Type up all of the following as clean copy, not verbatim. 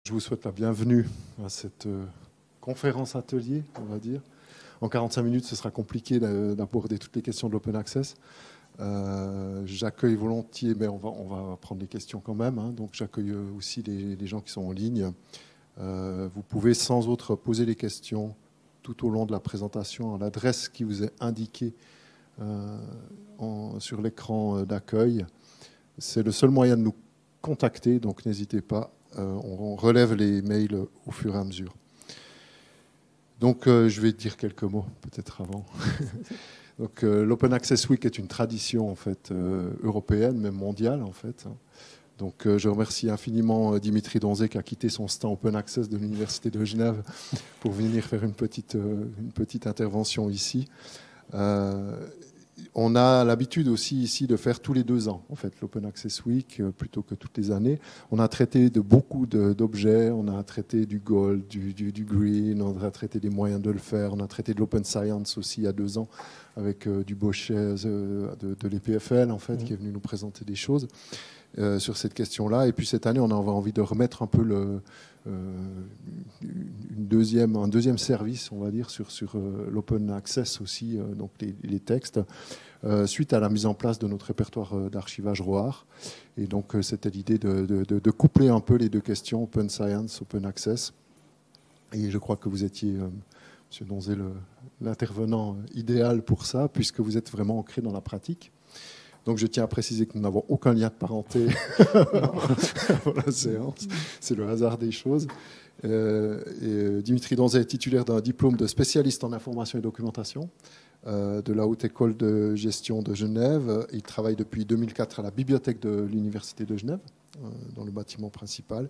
Je vous souhaite la bienvenue à cette conférence atelier, on va dire. En 45 minutes, ce sera compliqué d'aborder toutes les questions de l'open access. J'accueille volontiers, mais on va prendre les questions quand même. Donc j'accueille aussi les gens qui sont en ligne. Vous pouvez sans autre poser les questions tout au long de la présentation à l'adresse qui vous est indiquée sur l'écran d'accueil. C'est le seul moyen de nous contacter, donc n'hésitez pas. On relève les mails au fur et à mesure. Donc, je vais dire quelques mots, peut-être avant. Donc, l'Open Access Week est une tradition en fait européenne, même mondiale en fait. Donc, je remercie infiniment Dimitri Donzé qui a quitté son stand Open Access de l'Université de Genève pour venir faire une petite intervention ici. On a l'habitude aussi ici de faire tous les 2 ans, en fait, l'Open Access Week, plutôt que toutes les années. On a traité de beaucoup d'objets, on a traité du gold, du green, on a traité des moyens de le faire, on a traité de l'Open Science aussi il y a 2 ans, avec du Bochet de l'EPFL, en fait, qui est venu nous présenter des choses sur cette question-là. Et puis cette année, on a envie de remettre un peu un deuxième service, on va dire, sur l'open access aussi, donc les textes, suite à la mise en place de notre répertoire d'archivage ROAR. Et donc, c'était l'idée de coupler un peu les 2 questions, open science, open access. Et je crois que vous étiez, M. Donzé, l'intervenant idéal pour ça, puisque vous êtes vraiment ancré dans la pratique. Donc je tiens à préciser que nous n'avons aucun lien de parenté avant la séance. C'est le hasard des choses. Dimitri Donzé est titulaire d'un diplôme de spécialiste en information et documentation de la Haute École de Gestion de Genève. Il travaille depuis 2004 à la bibliothèque de l'Université de Genève, dans le bâtiment principal,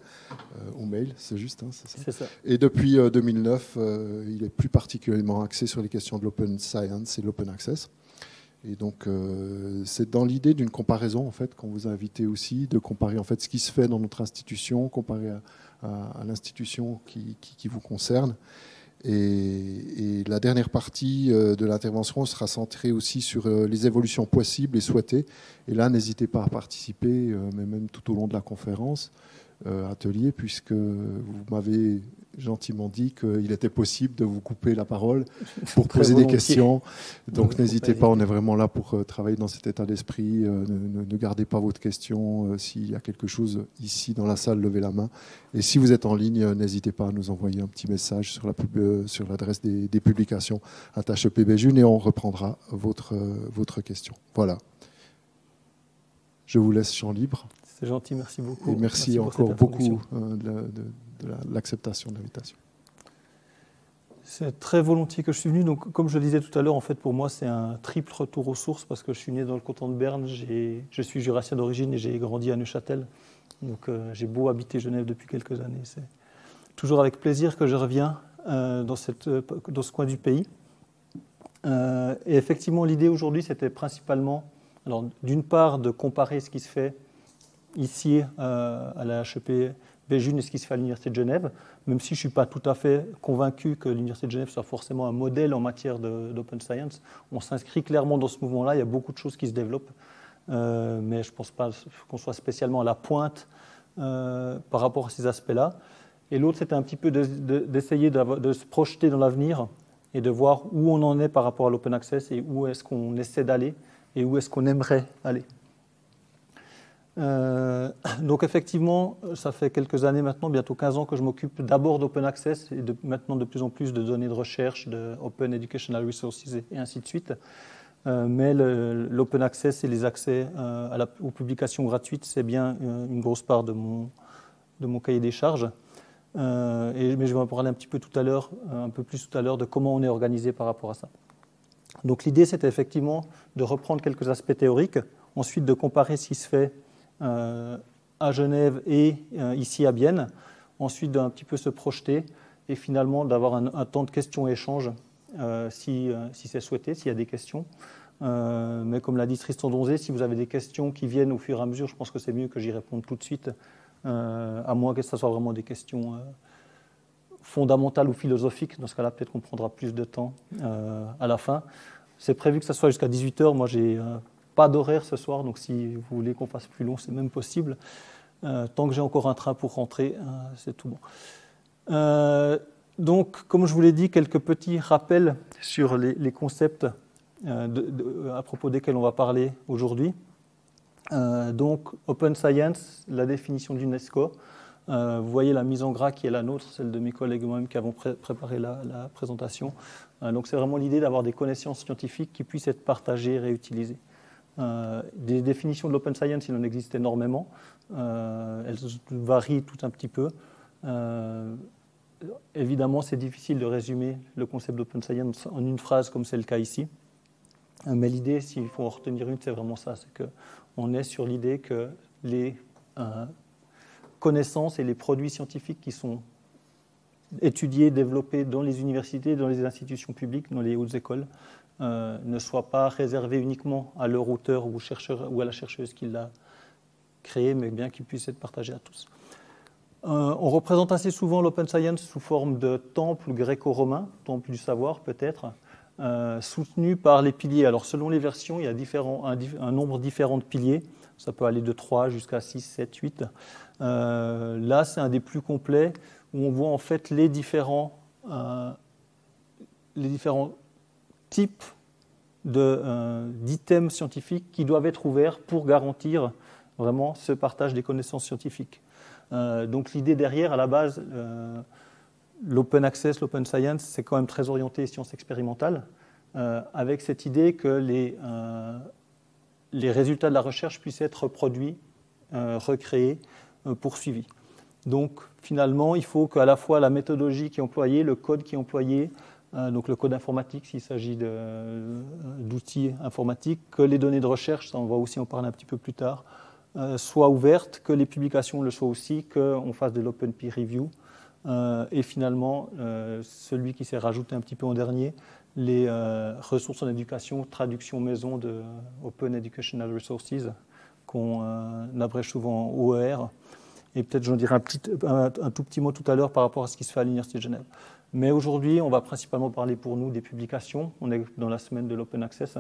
au mail, c'est juste, hein, c'est ça. C'est ça. Et depuis 2009, il est plus particulièrement axé sur les questions de l'open science et de l'open access. Et donc, c'est dans l'idée d'une comparaison, en fait, qu'on vous a invité aussi, de comparer en fait ce qui se fait dans notre institution, comparé à l'institution qui vous concerne. Et la dernière partie de l'intervention sera centrée aussi sur les évolutions possibles et souhaitées. Et là, n'hésitez pas à participer, mais même tout au long de la conférence, atelier, puisque vous m'avez gentiment dit qu'il était possible de vous couper la parole pour poser des questions. Donc n'hésitez pas, on est vraiment là pour travailler dans cet état d'esprit. Ne gardez pas votre question. S'il y a quelque chose ici dans la salle, levez la main. Et si vous êtes en ligne, n'hésitez pas à nous envoyer un petit message sur l'adresse des publications @epbjune et on reprendra votre question. Voilà. Je vous laisse champ libre. C'est gentil, merci beaucoup. Et merci encore beaucoup de l'acceptation de l'invitation. C'est très volontiers que je suis venu. Donc, comme je le disais tout à l'heure, en fait, pour moi, c'est un triple retour aux sources parce que je suis né dans le canton de Berne, je suis jurassien d'origine et j'ai grandi à Neuchâtel. Donc, j'ai beau habiter Genève depuis quelques années. C'est toujours avec plaisir que je reviens dans ce coin du pays. Et effectivement, l'idée aujourd'hui, c'était principalement, alors, d'une part, de comparer ce qui se fait ici à la HEP Béjune et ce qui se fait à l'Université de Genève, même si je ne suis pas tout à fait convaincu que l'Université de Genève soit forcément un modèle en matière d'open science. On s'inscrit clairement dans ce mouvement-là, il y a beaucoup de choses qui se développent, mais je ne pense pas qu'on soit spécialement à la pointe par rapport à ces aspects-là. Et l'autre, c'était un petit peu d'essayer de se projeter dans l'avenir et de voir où on en est par rapport à l'open access et où est-ce qu'on essaie d'aller et où est-ce qu'on aimerait aller. Donc effectivement, ça fait quelques années maintenant, bientôt 15 ans que je m'occupe d'abord d'open access et maintenant de plus en plus de données de recherche, de open educational resources et ainsi de suite. Mais l'open access et les accès aux publications gratuites, c'est bien une grosse part de mon cahier des charges. Mais je vais en parler un petit peu tout à l'heure, un peu plus tout à l'heure, de comment on est organisé par rapport à ça. Donc l'idée, c'était effectivement de reprendre quelques aspects théoriques, ensuite de comparer ce qui se fait à Genève et ici à Bienne, ensuite d'un petit peu se projeter et finalement d'avoir un temps de questions-échanges si c'est souhaité, s'il y a des questions. Mais comme l'a dit Tristan Donzé, si vous avez des questions qui viennent au fur et à mesure, je pense que c'est mieux que j'y réponde tout de suite, à moins que ce soit vraiment des questions fondamentales ou philosophiques. Dans ce cas-là, peut-être qu'on prendra plus de temps à la fin. C'est prévu que ça soit jusqu'à 18h. Moi, j'ai pas d'horaire ce soir, donc si vous voulez qu'on fasse plus long, c'est même possible. Tant que j'ai encore un train pour rentrer, c'est tout bon. Donc, comme je vous l'ai dit, quelques petits rappels sur les concepts à propos desquels on va parler aujourd'hui. Donc, Open Science, la définition de l'UNESCO. Vous voyez la mise en gras qui est la nôtre, celle de mes collègues moi-même qui avons préparé la présentation. Donc, c'est vraiment l'idée d'avoir des connaissances scientifiques qui puissent être partagées et réutilisées. Des définitions de l'Open Science, il en existe énormément. Elles varient tout un petit peu. Évidemment, c'est difficile de résumer le concept d'Open Science en une phrase comme c'est le cas ici. Mais l'idée, s'il faut en retenir une, c'est vraiment ça. C'est qu'on est sur l'idée que les connaissances et les produits scientifiques qui sont étudiés, développés dans les universités, dans les institutions publiques, dans les hautes écoles, ne soient pas réservés uniquement à leur auteur ou à la chercheuse qui l'a créé, mais bien qu'ils puissent être partagés à tous. On représente assez souvent l'Open Science sous forme de temple gréco-romain, temple du savoir peut-être, soutenu par les piliers. Alors selon les versions, il y a un nombre différent de piliers. Ça peut aller de 3 jusqu'à 6, 7, 8. Là, c'est un des plus complets où on voit en fait les différents types d'items scientifiques qui doivent être ouverts pour garantir vraiment ce partage des connaissances scientifiques. Donc l'idée derrière, à la base, l'open access, l'open science, c'est quand même très orienté sciences expérimentales, avec cette idée que les résultats de la recherche puissent être reproduits, recréés, poursuivis. Donc finalement, il faut qu'à la fois la méthodologie qui est employée, le code qui est employé, donc le code informatique s'il s'agit d'outils informatiques, que les données de recherche, ça on va aussi en parler un petit peu plus tard, soient ouvertes, que les publications le soient aussi, qu'on fasse de l'open peer review. Et finalement, celui qui s'est rajouté un petit peu en dernier, les ressources en éducation, traduction maison de Open Educational Resources, qu'on abrège souvent OER. Et peut-être j'en dirai un tout petit mot tout à l'heure par rapport à ce qui se fait à l'Université de Genève. Mais aujourd'hui, on va principalement parler pour nous des publications. On est dans la semaine de l'Open Access.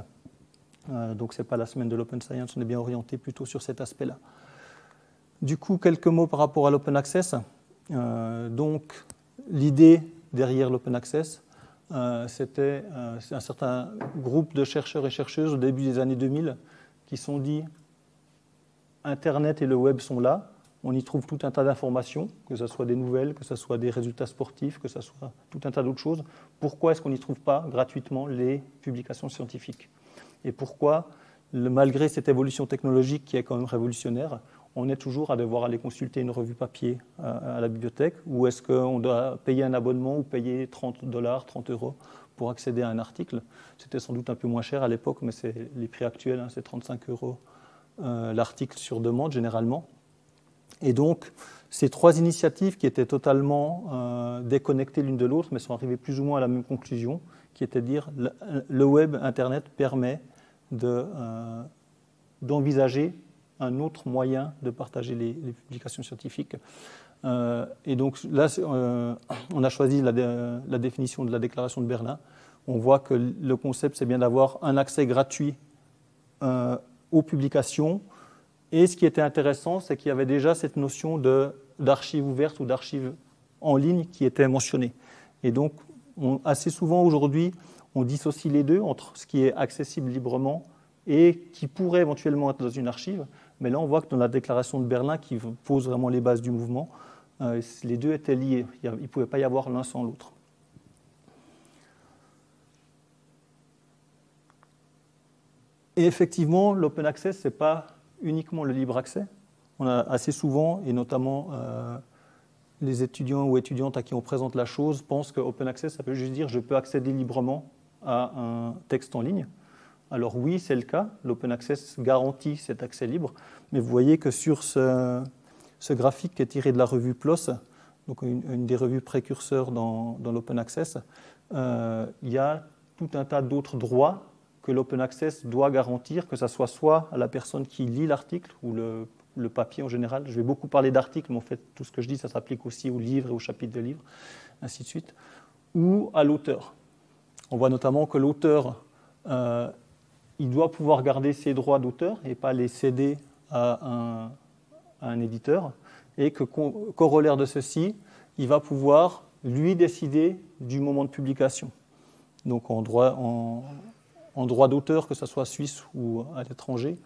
Donc ce n'est pas la semaine de l'Open Science, on est bien orienté plutôt sur cet aspect-là. Du coup, quelques mots par rapport à l'Open Access. Donc l'idée derrière l'Open Access, c'était un certain groupe de chercheurs et chercheuses au début des années 2000 qui se sont dit Internet et le web sont là, on y trouve tout un tas d'informations, que ce soit des nouvelles, que ce soit des résultats sportifs, que ce soit tout un tas d'autres choses. Pourquoi est-ce qu'on n'y trouve pas gratuitement les publications scientifiques? Et pourquoi, malgré cette évolution technologique qui est quand même révolutionnaire, on est toujours à devoir aller consulter une revue papier à la bibliothèque, ou est-ce qu'on doit payer un abonnement ou payer $30, 30 € pour accéder à un article? C'était sans doute un peu moins cher à l'époque, mais c'est les prix actuels, c'est 35 € l'article sur demande généralement. Et donc, ces trois initiatives qui étaient totalement déconnectées l'une de l'autre, mais sont arrivées plus ou moins à la même conclusion, qui était de dire le web, Internet, permet d'envisager un autre moyen de partager les publications scientifiques. Et donc là, on a choisi la définition de la déclaration de Berlin. On voit que le concept, c'est bien d'avoir un accès gratuit aux publications. Et ce qui était intéressant, c'est qu'il y avait déjà cette notion d'archives ouvertes ou d'archives en ligne qui était mentionnée. Et donc, assez souvent aujourd'hui, on dissocie les deux entre ce qui est accessible librement et qui pourrait éventuellement être dans une archive. Mais là, on voit que dans la déclaration de Berlin, qui pose vraiment les bases du mouvement, les deux étaient liés. Il ne pouvait pas y avoir l'un sans l'autre. Et effectivement, l'open access, ce n'est pas uniquement le libre accès. On a assez souvent, et notamment les étudiants ou étudiantes à qui on présente la chose, pensent que open access, ça peut juste dire je peux accéder librement à un texte en ligne. Alors oui, c'est le cas. L'open access garantit cet accès libre. Mais vous voyez que sur ce graphique qui est tiré de la revue PLOS, donc une des revues précurseurs dans l'open access, il y a tout un tas d'autres droits que l'open access doit garantir, que ce soit à la personne qui lit l'article ou le papier en général. Je vais beaucoup parler d'articles, mais en fait, tout ce que je dis, ça s'applique aussi aux livres et aux chapitres de livres, ainsi de suite, ou à l'auteur. On voit notamment que l'auteur, il doit pouvoir garder ses droits d'auteur et pas les céder à à un éditeur et que, corollaire de ceci, il va pouvoir, lui, décider du moment de publication. Donc en droit d'auteur, que ce soit suisse ou à l'étranger,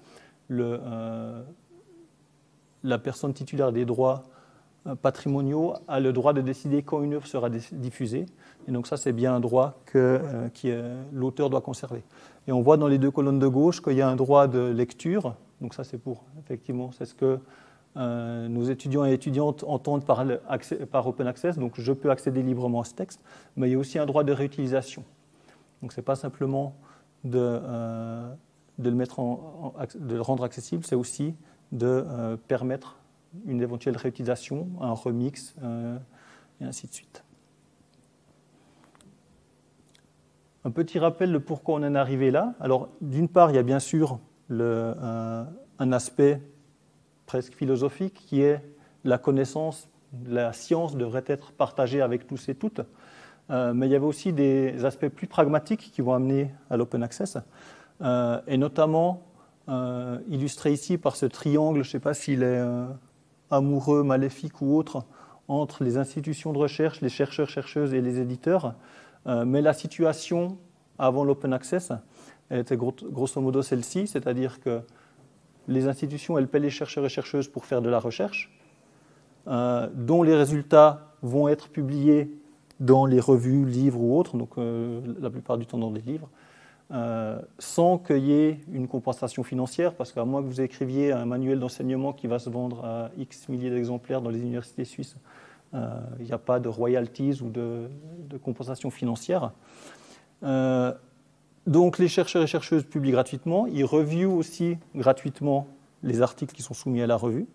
la personne titulaire des droits patrimoniaux a le droit de décider quand une œuvre sera diffusée. Et donc ça, c'est bien un droit que l'auteur doit conserver. Et on voit dans les deux colonnes de gauche qu'il y a un droit de lecture. Donc ça, c'est ce que nos étudiants et étudiantes entendent par Open Access. Donc je peux accéder librement à ce texte. Mais il y a aussi un droit de réutilisation. Donc ce n'est pas simplement de le rendre accessible, c'est aussi de permettre une éventuelle réutilisation, un remix, et ainsi de suite. Un petit rappel de pourquoi on en est arrivé là. Alors, d'une part, il y a bien sûr un aspect presque philosophique qui est la connaissance, la science devrait être partagée avec tous et toutes. Mais il y avait aussi des aspects plus pragmatiques qui vont amener à l'open access, et notamment illustré ici par ce triangle, je ne sais pas s'il est amoureux, maléfique ou autre, entre les institutions de recherche, les chercheurs, chercheuses et les éditeurs. Mais la situation avant l'open access, elle était grosso modo celle-ci, c'est-à-dire que les institutions, elles paient les chercheurs et chercheuses pour faire de la recherche, dont les résultats vont être publiés dans les revues, livres ou autres, donc la plupart du temps dans des livres, sans qu'il y ait une compensation financière, parce qu'à moins que vous écriviez un manuel d'enseignement qui va se vendre à X milliers d'exemplaires dans les universités suisses, il n'y a pas de royalties ou de compensation financière. Donc les chercheurs et chercheuses publient gratuitement, ils reviewent aussi gratuitement les articles qui sont soumis à la revue,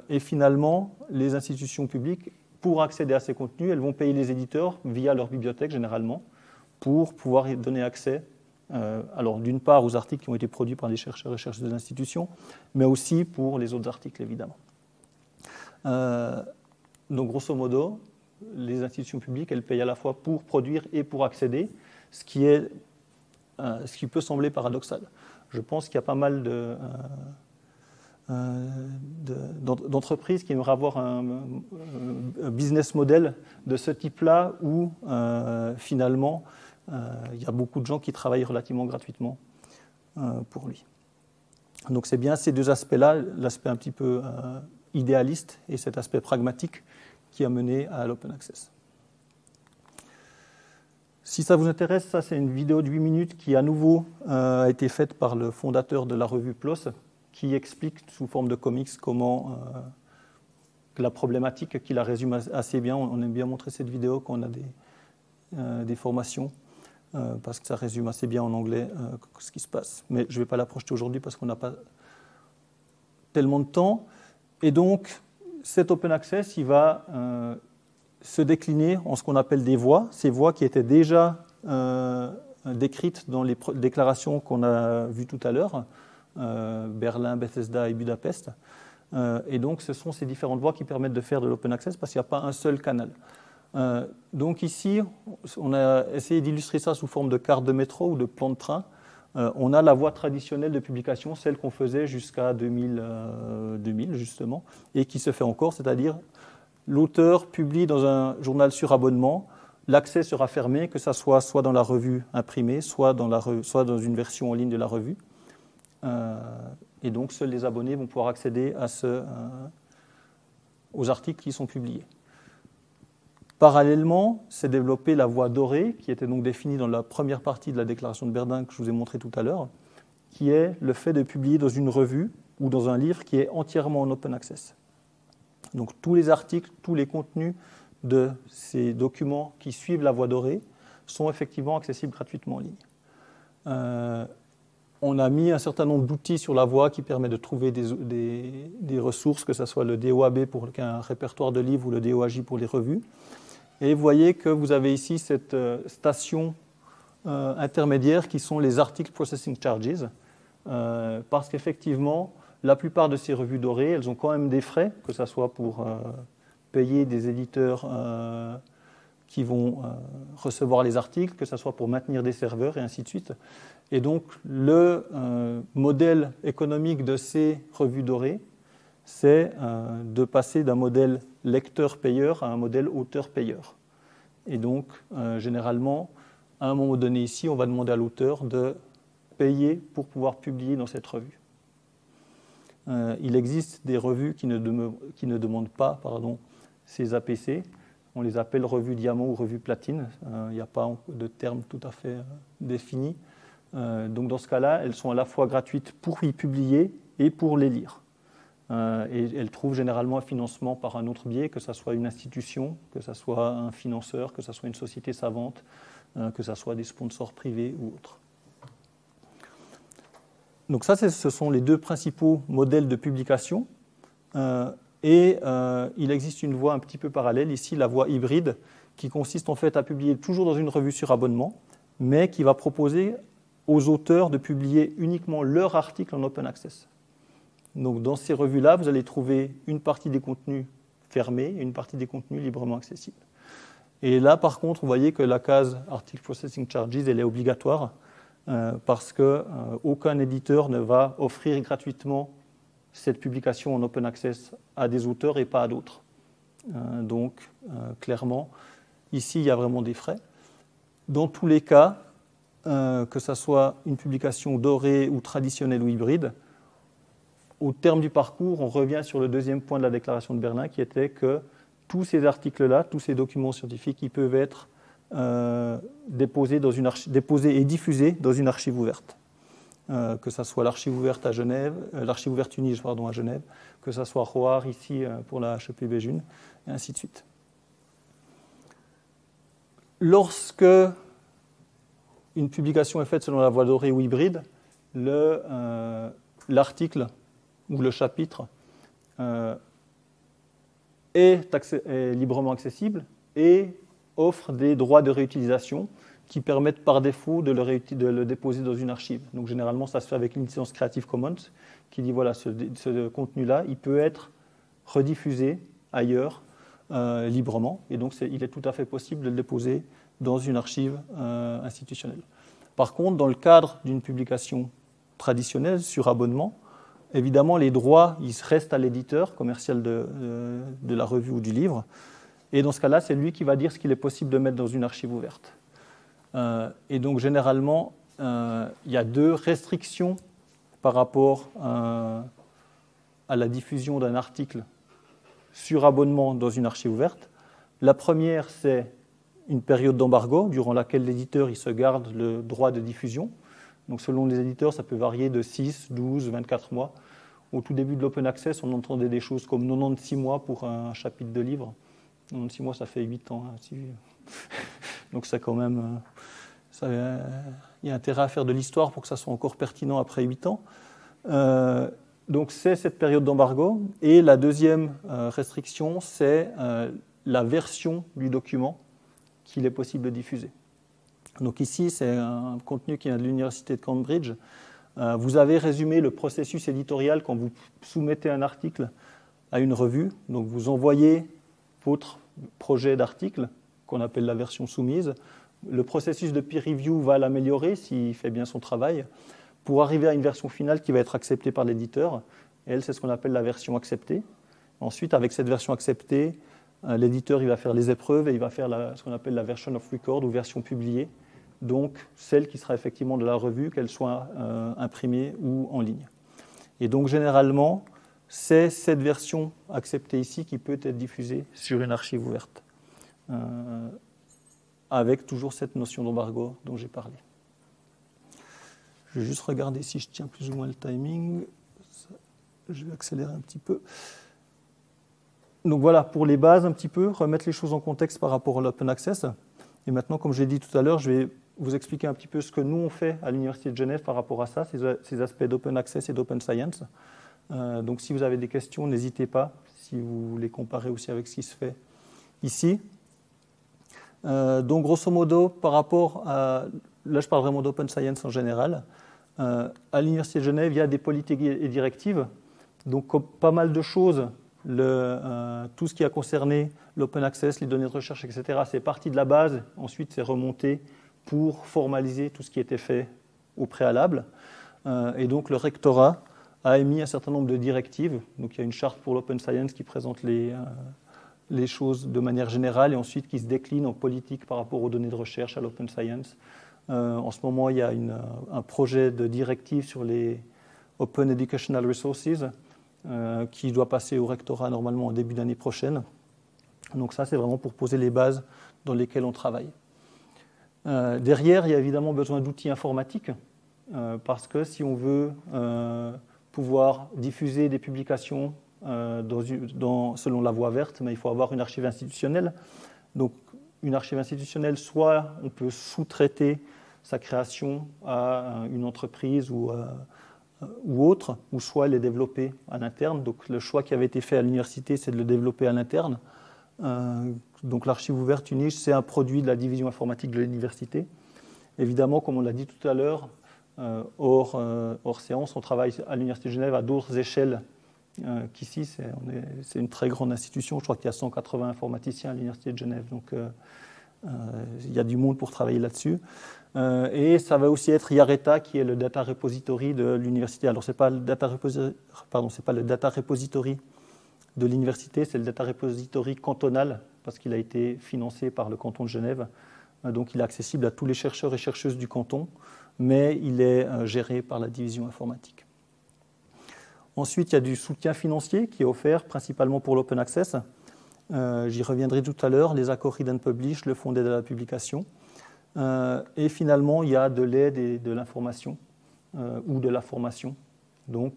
et finalement, les institutions publiques, pour accéder à ces contenus, elles vont payer les éditeurs via leur bibliothèque généralement, pour pouvoir y donner accès, alors d'une part aux articles qui ont été produits par les chercheurs et chercheuses de l'institution, mais aussi pour les autres articles évidemment. Donc grosso modo, les institutions publiques, elles payent à la fois pour produire et pour accéder, ce qui peut sembler paradoxal. Je pense qu'il y a pas mal d'entreprises qui aimeraient avoir un business model de ce type-là où finalement il y a beaucoup de gens qui travaillent relativement gratuitement pour lui. Donc c'est bien ces deux aspects-là, l'aspect un petit peu idéaliste et cet aspect pragmatique qui a mené à l'open access. Si ça vous intéresse, ça c'est une vidéo de 8 minutes qui à nouveau a été faite par le fondateur de la revue PLOS, qui explique sous forme de comics comment la problématique, qui la résume assez bien. On aime bien montrer cette vidéo quand on a des formations, parce que ça résume assez bien en anglais ce qui se passe. Mais je ne vais pas la projeter aujourd'hui parce qu'on n'a pas tellement de temps. Et donc, cet open access, il va se décliner en ce qu'on appelle des voies, ces voies qui étaient déjà décrites dans les déclarations qu'on a vues tout à l'heure, Berlin, Bethesda et Budapest. Et donc, ce sont ces différentes voies qui permettent de faire de l'open access parce qu'il n'y a pas un seul canal. Donc ici, on a essayé d'illustrer ça sous forme de carte de métro ou de plan de train. On a la voie traditionnelle de publication, celle qu'on faisait jusqu'à 2000 justement, et qui se fait encore, c'est-à-dire l'auteur publie dans un journal sur abonnement, l'accès sera fermé, que ça soit dans la revue imprimée, soit dans une version en ligne de la revue. Et donc, seuls les abonnés vont pouvoir accéder aux articles qui sont publiés. Parallèlement, s'est développée la voie dorée, qui était donc définie dans la première partie de la déclaration de Verdun que je vous ai montrée tout à l'heure, qui est le fait de publier dans une revue ou dans un livre qui est entièrement en open access. Donc tous les articles, tous les contenus de ces documents qui suivent la voie dorée sont effectivement accessibles gratuitement en ligne. On a mis un certain nombre d'outils sur la voie qui permet de trouver des ressources, que ce soit le DOAB pour un répertoire de livres ou le DOAJ pour les revues. Et vous voyez que vous avez ici cette station intermédiaire qui sont les Article Processing Charges, parce qu'effectivement, la plupart de ces revues dorées, elles ont quand même des frais, que ce soit pour payer des éditeurs qui vont recevoir les articles, que ce soit pour maintenir des serveurs et ainsi de suite. Et donc, le modèle économique de ces revues dorées, c'est de passer d'un modèle lecteur-payeur à un modèle auteur-payeur. Et donc, généralement, à un moment donné ici, on va demander à l'auteur de payer pour pouvoir publier dans cette revue. Il existe des revues qui ne demandent pas ces APC. On les appelle revues diamant ou revues platine. Il n'y a pas de terme tout à fait défini. Donc dans ce cas-là, elles sont à la fois gratuites pour y publier et pour les lire. Et elles trouvent généralement un financement par un autre biais, que ce soit une institution, que ce soit un financeur, que ce soit une société savante, que ce soit des sponsors privés ou autres. Donc ça, ce sont les deux principaux modèles de publication. Il existe une voie un petit peu parallèle, ici la voie hybride, qui consiste en fait à publier toujours dans une revue sur abonnement, mais qui va proposer aux auteurs de publier uniquement leur article en open access. Donc dans ces revues-là, vous allez trouver une partie des contenus fermés et une partie des contenus librement accessibles. Et là, par contre, vous voyez que la case Article Processing Charges, elle est obligatoire parce qu'aucun éditeur ne va offrir gratuitement cette publication en open access à des auteurs et pas à d'autres. Donc, clairement, ici, il y a vraiment des frais. Dans tous les cas, que ce soit une publication dorée ou traditionnelle ou hybride, au terme du parcours, on revient sur le deuxième point de la déclaration de Berlin, qui était que tous ces articles-là, tous ces documents scientifiques, ils peuvent être déposés et diffusés dans une archive ouverte. Que ce soit l'archive ouverte à Genève, l'archive ouverte UNIGE à Genève, que ce soit ROAR ici pour la HEP Béjune, et ainsi de suite. Lorsque une publication est faite selon la voie dorée ou hybride, l'article ou le chapitre est librement accessible et offre des droits de réutilisation qui permettent par défaut de le déposer dans une archive. Donc généralement, ça se fait avec une licence Creative Commons qui dit voilà, ce contenu-là, il peut être rediffusé ailleurs librement, et donc il est tout à fait possible de le déposer dans une archive institutionnelle. Par contre, dans le cadre d'une publication traditionnelle sur abonnement, évidemment, les droits ils restent à l'éditeur commercial de la revue ou du livre, et dans ce cas-là, c'est lui qui va dire ce qu'il est possible de mettre dans une archive ouverte. Et donc, généralement, il y a deux restrictions par rapport à la diffusion d'un article sur abonnement dans une archive ouverte. La première, c'est une période d'embargo durant laquelle l'éditeur il se garde le droit de diffusion. Donc, selon les éditeurs, ça peut varier de 6, 12, 24 mois. Au tout début de l'open access, on entendait des choses comme 96 mois pour un chapitre de livre. 96 mois, ça fait 8 ans. Hein, donc, c'est quand même... il y a intérêt à faire de l'histoire pour que ça soit encore pertinent après 8 ans. Donc, c'est cette période d'embargo. Et la deuxième restriction, c'est la version du document qu'il est possible de diffuser. Donc ici, c'est un contenu qui vient de l'Université de Cambridge. Vous avez résumé le processus éditorial quand vous soumettez un article à une revue. Donc vous envoyez votre projet d'article, qu'on appelle la version soumise. Le processus de peer review va l'améliorer s'il fait bien son travail, pour arriver à une version finale qui va être acceptée par l'éditeur. Et elle, c'est ce qu'on appelle la version acceptée. Ensuite, avec cette version acceptée, l'éditeur il va faire les épreuves et il va faire ce qu'on appelle la version of record ou version publiée. Donc celle qui sera effectivement de la revue, qu'elle soit imprimée ou en ligne. Et donc généralement, c'est cette version acceptée ici qui peut être diffusée sur une archive ouverte, avec toujours cette notion d'embargo dont j'ai parlé. Je vais juste regarder si je tiens plus ou moins le timing. Je vais accélérer un petit peu. Donc voilà, pour les bases un petit peu, remettre les choses en contexte par rapport à l'open access. Et maintenant, comme je l'ai dit tout à l'heure, je vais vous expliquer un petit peu ce que nous on fait à l'Université de Genève par rapport à ça, ces aspects d'open access et d'open science. Donc si vous avez des questions, n'hésitez pas, si vous voulez comparer aussi avec ce qui se fait ici. Donc grosso modo, par rapport à... Là, je parle vraiment d'open science en général. À l'Université de Genève, il y a des politiques et directives. Donc comme pas mal de choses, tout ce qui a concerné l'open access, les données de recherche, etc., c'est parti de la base. Ensuite, c'est remonté pour formaliser tout ce qui était fait au préalable. Et donc, le rectorat a émis un certain nombre de directives. Donc il y a une charte pour l'Open Science qui présente les choses de manière générale et ensuite qui se décline en politique par rapport aux données de recherche à l'Open Science. En ce moment, il y a un projet de directive sur les Open Educational Resources qui doit passer au rectorat normalement en début d'année prochaine. Donc ça, c'est vraiment pour poser les bases dans lesquelles on travaille. Derrière, il y a évidemment besoin d'outils informatiques parce que si on veut pouvoir diffuser des publications selon la voie verte, mais il faut avoir une archive institutionnelle. Donc une archive institutionnelle, soit on peut sous-traiter sa création à une entreprise ou autre, ou soit les développer à l'interne. Donc le choix qui avait été fait à l'université, c'est de le développer à l'interne. Donc l'archive ouverte UNIGE, c'est un produit de la division informatique de l'université. Évidemment, comme on l'a dit tout à l'heure, hors séance, on travaille à l'Université de Genève à d'autres échelles qu'ici. C'est une très grande institution. Je crois qu'il y a 180 informaticiens à l'Université de Genève. Donc il y a du monde pour travailler là-dessus. Et ça va aussi être IARETA, qui est le data repository de l'université. Alors, ce n'est pas le data repository de l'université, c'est le data repository cantonal, parce qu'il a été financé par le canton de Genève. Donc, il est accessible à tous les chercheurs et chercheuses du canton, mais il est géré par la division informatique. Ensuite, il y a du soutien financier qui est offert principalement pour l'open access. J'y reviendrai tout à l'heure, les accords Read and Publish, le fonds d'aide à la publication. Et finalement, il y a de l'aide et de l'information ou de la formation. Donc,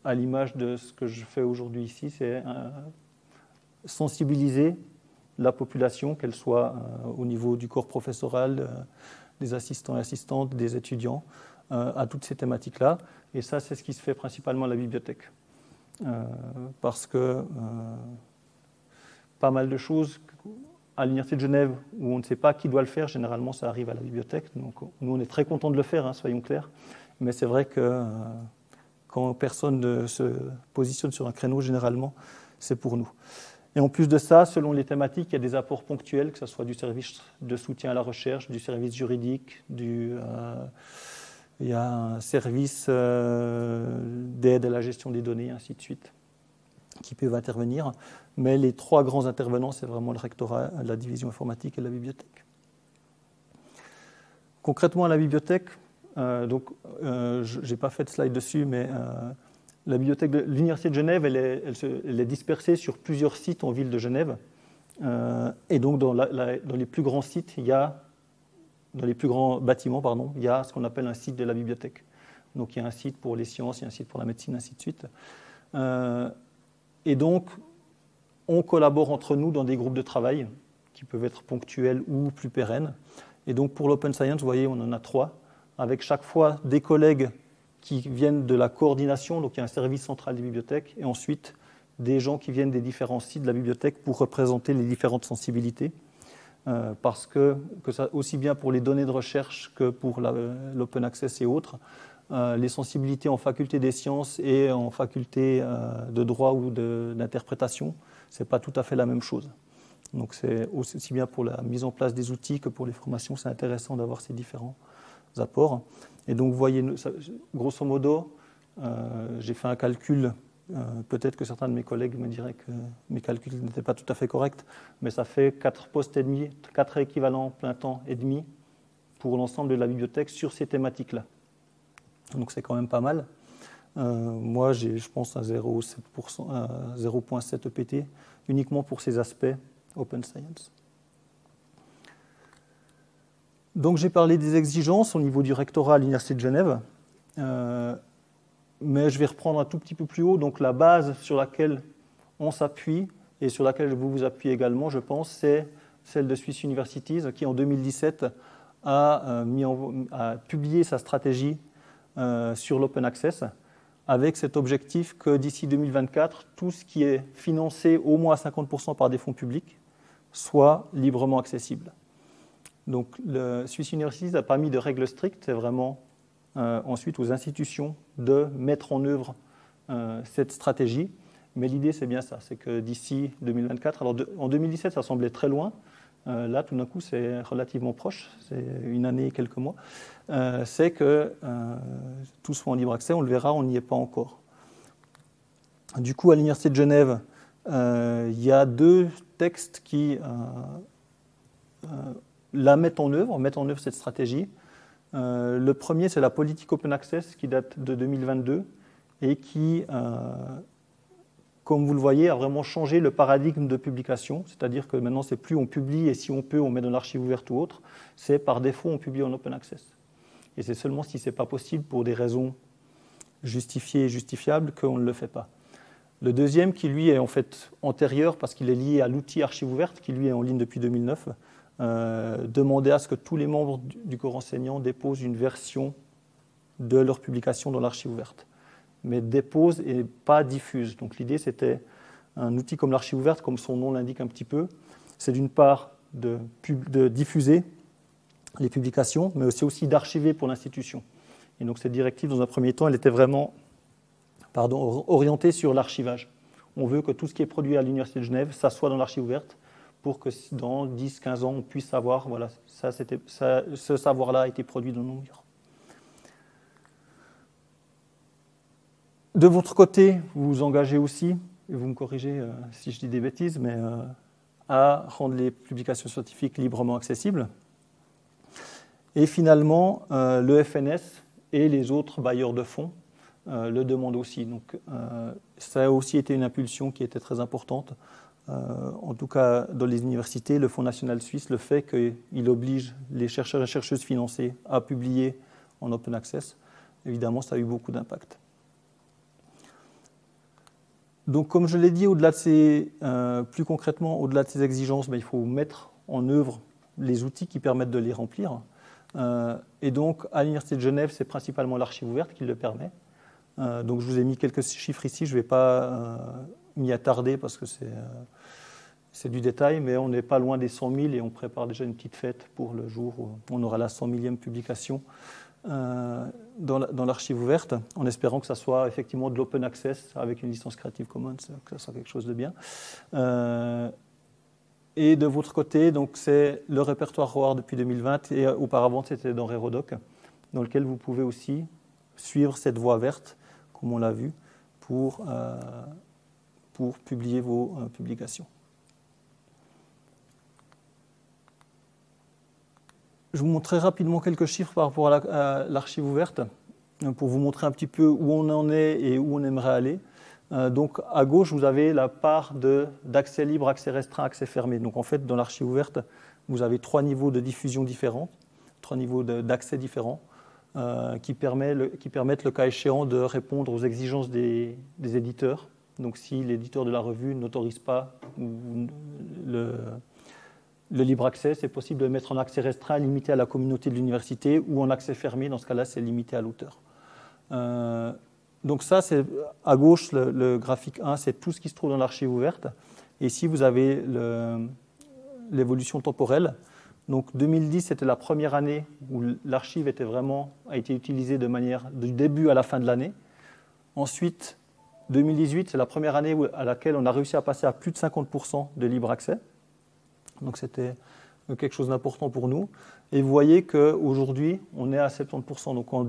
à l'image de ce que je fais aujourd'hui ici, c'est sensibiliser la population, qu'elle soit au niveau du corps professoral, des assistants et assistantes, des étudiants, à toutes ces thématiques-là. Et ça, c'est ce qui se fait principalement à la bibliothèque. Parce que pas mal de choses à l'Université de Genève, où on ne sait pas qui doit le faire, généralement ça arrive à la bibliothèque. Donc nous, on est très contents de le faire, soyons clairs. Mais c'est vrai que quand personne ne se positionne sur un créneau, généralement, c'est pour nous. Et en plus de ça, selon les thématiques, il y a des apports ponctuels, que ce soit du service de soutien à la recherche, du service juridique, il y a un service d'aide à la gestion des données, ainsi de suite, qui peuvent intervenir. Mais les trois grands intervenants, c'est vraiment le rectorat, la division informatique et la bibliothèque. Concrètement, à la bibliothèque, je n'ai pas fait de slide dessus, mais la bibliothèque de l'Université de Genève, elle est dispersée sur plusieurs sites en ville de Genève. Et donc, dans les plus grands sites, dans les plus grands bâtiments, il y a ce qu'on appelle un site de la bibliothèque. Donc, il y a un site pour les sciences, il y a un site pour la médecine, ainsi de suite. Et donc, on collabore entre nous dans des groupes de travail qui peuvent être ponctuels ou plus pérennes. Et donc, pour l'Open Science, vous voyez, on en a 3, avec chaque fois des collègues qui viennent de la coordination, donc il y a un service central des bibliothèques, et ensuite des gens qui viennent des différents sites de la bibliothèque pour représenter les différentes sensibilités. Parce que ça, aussi bien pour les données de recherche que pour l'open access et autres, les sensibilités en faculté des sciences et en faculté de droit ou d'interprétation, ce n'est pas tout à fait la même chose. Donc c'est aussi bien pour la mise en place des outils que pour les formations, c'est intéressant d'avoir ces différents apports. Et donc vous voyez, grosso modo, j'ai fait un calcul, peut-être que certains de mes collègues me diraient que mes calculs n'étaient pas tout à fait corrects, mais ça fait 4 postes et demi, 4 équivalents plein temps et demi pour l'ensemble de la bibliothèque sur ces thématiques-là. Donc c'est quand même pas mal. Moi, je pense à 0,7 EPT, uniquement pour ces aspects Open Science. Donc j'ai parlé des exigences au niveau du rectorat à l'Université de Genève, mais je vais reprendre un tout petit peu plus haut. Donc la base sur laquelle on s'appuie et sur laquelle vous vous appuyez également, je pense, c'est celle de Swiss Universities qui en 2017 a publié sa stratégie sur l'open access avec cet objectif que d'ici 2024, tout ce qui est financé au moins à 50% par des fonds publics soit librement accessible. Donc le Swiss Universities n'a pas mis de règles strictes, c'est vraiment ensuite aux institutions de mettre en œuvre cette stratégie. Mais l'idée, c'est bien ça, c'est que d'ici 2024, alors en 2017, ça semblait très loin. Là, tout d'un coup, c'est relativement proche, c'est une année et quelques mois. C'est que tout soit en libre accès. On le verra, on n'y est pas encore. Du coup, à l'Université de Genève, il y a 2 textes qui mettent en œuvre cette stratégie. Le premier, c'est la politique Open Access qui date de 2022 et qui, comme vous le voyez, a vraiment changé le paradigme de publication. C'est-à-dire que maintenant, c'est plus on publie et si on peut, on met dans l'archive ouverte ou autre. C'est par défaut, on publie en Open Access. Et c'est seulement si ce n'est pas possible pour des raisons justifiées et justifiables qu'on ne le fait pas. Le deuxième, qui lui est en fait antérieur parce qu'il est lié à l'outil archive ouverte, qui lui est en ligne depuis 2009, demandait à ce que tous les membres du corps enseignant déposent une version de leur publication dans l'archive ouverte. Mais déposent et pas diffusent. Donc l'idée, c'était un outil comme l'archive ouverte, comme son nom l'indique un petit peu. C'est d'une part de diffuser les publications, mais aussi d'archiver pour l'institution. Et donc cette directive, dans un premier temps, elle était vraiment orientée sur l'archivage. On veut que tout ce qui est produit à l'Université de Genève, ça soit dans l'archive ouverte, pour que dans 10-15 ans, on puisse savoir, voilà, ce savoir-là a été produit dans nos murs. De votre côté, vous vous engagez aussi, et vous me corrigez si je dis des bêtises, mais à rendre les publications scientifiques librement accessibles. Et finalement, le FNS et les autres bailleurs de fonds le demandent aussi. Donc, ça a aussi été une impulsion qui était très importante. En tout cas, dans les universités, le Fonds national suisse le fait qu'il oblige les chercheurs et chercheuses financés à publier en open access. Évidemment, ça a eu beaucoup d'impact. Donc, comme je l'ai dit, plus concrètement, au-delà de ces exigences, il faut mettre en œuvre les outils qui permettent de les remplir. Et donc, à l'Université de Genève, c'est principalement l'archive ouverte qui le permet. Donc, je vous ai mis quelques chiffres ici. Je ne vais pas m'y attarder parce que c'est du détail, mais on n'est pas loin des 100 000 et on prépare déjà une petite fête pour le jour où on aura la 100 000e publication dans l'archive ouverte, en espérant que ça soit effectivement de l'open access avec une licence Creative Commons, que ça soit quelque chose de bien. Et de votre côté, donc, c'est le répertoire ROAR depuis 2020 et auparavant c'était dans Rerodoc, dans lequel vous pouvez aussi suivre cette voie verte, comme on l'a vu, pour publier vos publications. Je vous montrerai rapidement quelques chiffres par rapport à l'archive ouverte, pour vous montrer un petit peu où on en est et où on aimerait aller. Donc à gauche, vous avez la part d'accès libre, accès restreint, accès fermé. Donc en fait, dans l'archive ouverte, vous avez 3 niveaux de diffusion différents, 3 niveaux d'accès différents, qui permettent, le cas échéant, de répondre aux exigences des éditeurs. Donc si l'éditeur de la revue n'autorise pas le libre accès, c'est possible de le mettre en accès restreint, limité à la communauté de l'université, ou en accès fermé, dans ce cas-là, c'est limité à l'auteur. Donc ça, c'est à gauche, le graphique 1, c'est tout ce qui se trouve dans l'archive ouverte. Et ici, vous avez l'évolution temporelle. Donc 2010, c'était la première année où l'archive a été utilisée de manière du début à la fin de l'année. Ensuite, 2018, c'est la première année à laquelle on a réussi à passer à plus de 50% de libre accès. Donc c'était quelque chose d'important pour nous. Et vous voyez qu'aujourd'hui, on est à 70%. Donc en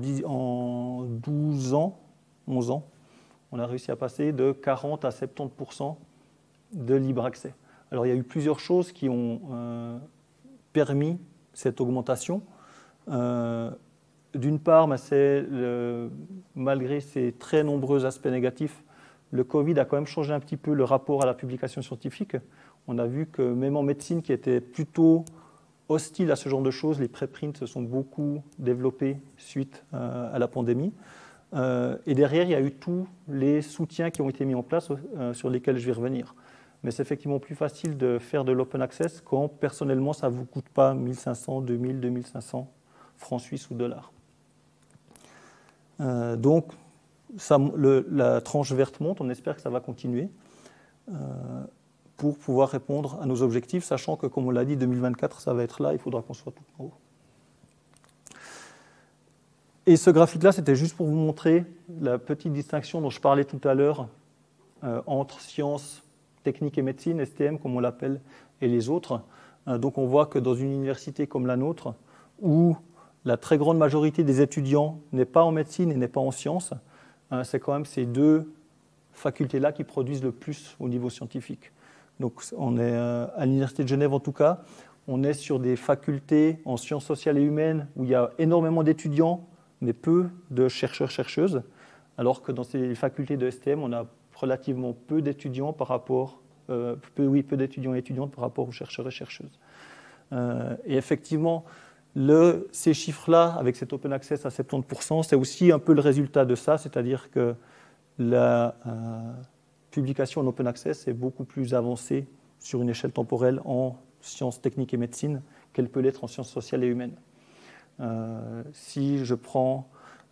12 ans, 11 ans, on a réussi à passer de 40 à 70% de libre accès. Alors il y a eu plusieurs choses qui ont permis cette augmentation. D'une part, malgré ces très nombreux aspects négatifs, le Covid a quand même changé un petit peu le rapport à la publication scientifique. On a vu que même en médecine, qui était plutôt hostile à ce genre de choses, les préprints se sont beaucoup développés suite à la pandémie. Et derrière, il y a eu tous les soutiens qui ont été mis en place, sur lesquels je vais revenir. Mais c'est effectivement plus facile de faire de l'open access quand, personnellement, ça ne vous coûte pas 1500, 2000, 2500 francs suisses ou dollars. Donc, la tranche verte monte, on espère que ça va continuer pour pouvoir répondre à nos objectifs, sachant que, comme on l'a dit, 2024, ça va être là, il faudra qu'on soit tout en haut. Et ce graphique-là, c'était juste pour vous montrer la petite distinction dont je parlais tout à l'heure entre sciences, techniques et médecine, STM, comme on l'appelle, et les autres. Donc on voit que dans une université comme la nôtre, où la très grande majorité des étudiants n'est pas en médecine et n'est pas en sciences. C'est quand même ces deux facultés-là qui produisent le plus au niveau scientifique. Donc on est à l'Université de Genève en tout cas, on est sur des facultés en sciences sociales et humaines où il y a énormément d'étudiants, mais peu de chercheurs-chercheuses, alors que dans ces facultés de STM, on a relativement peu d'étudiants par rapport, peu d'étudiants et étudiantes par rapport aux chercheurs et chercheuses. Et effectivement, ces chiffres-là, avec cet open access à 70%, c'est aussi un peu le résultat de ça, c'est-à-dire que la publication en open access est beaucoup plus avancée sur une échelle temporelle en sciences techniques et médecine qu'elle peut l'être en sciences sociales et humaines. Si je prends,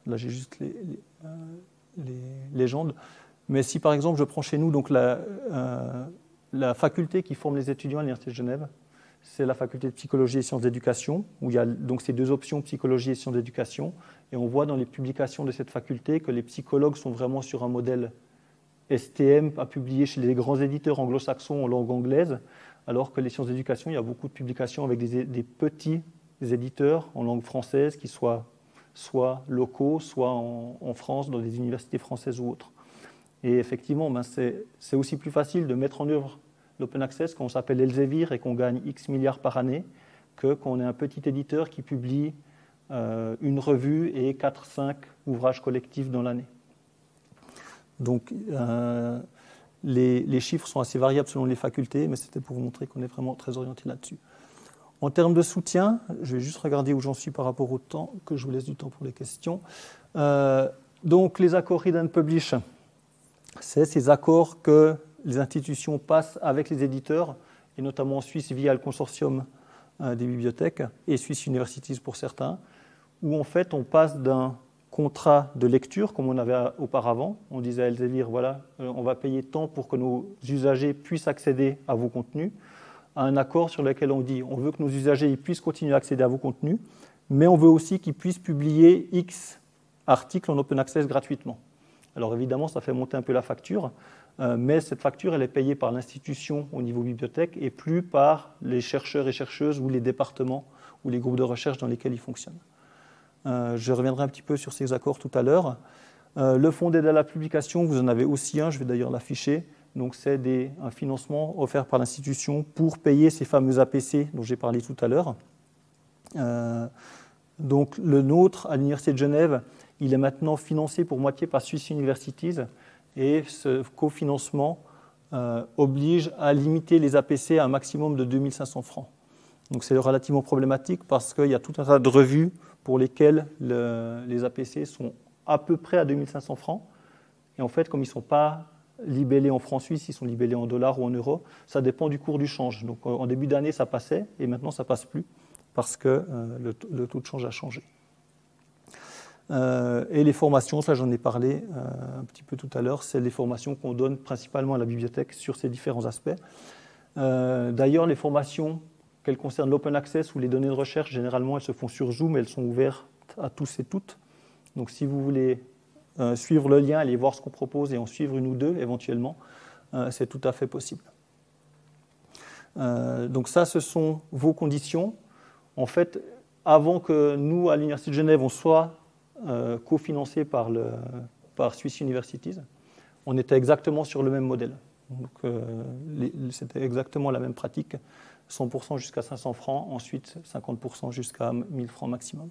là j'ai juste les légendes, mais si par exemple je prends chez nous donc la faculté qui forme les étudiants à l'Université de Genève, c'est la faculté de psychologie et sciences d'éducation, où il y a donc ces deux options, psychologie et sciences d'éducation, et on voit dans les publications de cette faculté que les psychologues sont vraiment sur un modèle STM à publier chez les grands éditeurs anglo-saxons en langue anglaise, alors que les sciences d'éducation, il y a beaucoup de publications avec des petits éditeurs en langue française qui soient soit locaux, soit en France, dans des universités françaises ou autres. Et effectivement, c'est aussi plus facile de mettre en œuvre l'open access quand on s'appelle Elsevier et qu'on gagne X milliards par année que quand on est un petit éditeur qui publie une revue et 4-5 ouvrages collectifs dans l'année. Donc, les chiffres sont assez variables selon les facultés, mais c'était pour vous montrer qu'on est vraiment très orienté là-dessus. En termes de soutien, je vais juste regarder où j'en suis par rapport au temps, que je vous laisse du temps pour les questions. Donc, les accords Read and Publish, c'est ces accords que les institutions passent avec les éditeurs, et notamment en Suisse via le consortium des bibliothèques, et Swiss Universities pour certains, où en fait on passe d'un contrat de lecture, comme on avait auparavant. On disait à Elsevier, voilà, on va payer tant pour que nos usagers puissent accéder à vos contenus, à un accord sur lequel on dit, on veut que nos usagers puissent continuer à accéder à vos contenus, mais on veut aussi qu'ils puissent publier X articles en open access gratuitement. Alors évidemment, ça fait monter un peu la facture, mais cette facture, elle est payée par l'institution au niveau bibliothèque et plus par les chercheurs et chercheuses ou les départements ou les groupes de recherche dans lesquels ils fonctionnent. Je reviendrai un petit peu sur ces accords tout à l'heure. Le fonds d'aide à la publication, vous en avez aussi un, je vais d'ailleurs l'afficher. Donc c'est un financement offert par l'institution pour payer ces fameux APC dont j'ai parlé tout à l'heure. Donc le nôtre à l'Université de Genève, il est maintenant financé pour moitié par Swiss Universities et ce cofinancement oblige à limiter les APC à un maximum de 2500 francs. Donc c'est relativement problématique parce qu'il y a tout un tas de revues pour lesquelles les APC sont à peu près à 2500 francs. Et en fait, comme ils ne sont pas libellés en francs suisses, ils sont libellés en dollars ou en euros, ça dépend du cours du change. Donc en début d'année, ça passait et maintenant, ça ne passe plus parce que le taux de change a changé. Et les formations, ça j'en ai parlé un petit peu tout à l'heure, c'est les formations qu'on donne principalement à la bibliothèque sur ces différents aspects. D'ailleurs, les formations qu'elles concernent l'open access ou les données de recherche, généralement elles se font sur Zoom, elles sont ouvertes à tous et toutes. Donc si vous voulez suivre le lien, aller voir ce qu'on propose et en suivre une ou deux éventuellement, c'est tout à fait possible. Donc ça, ce sont vos conditions. En fait, avant que nous, à l'Université de Genève, on soit cofinancé par Swiss Universities, on était exactement sur le même modèle. Donc, c'était exactement la même pratique, 100% jusqu'à 500 francs, ensuite 50% jusqu'à 1000 francs maximum.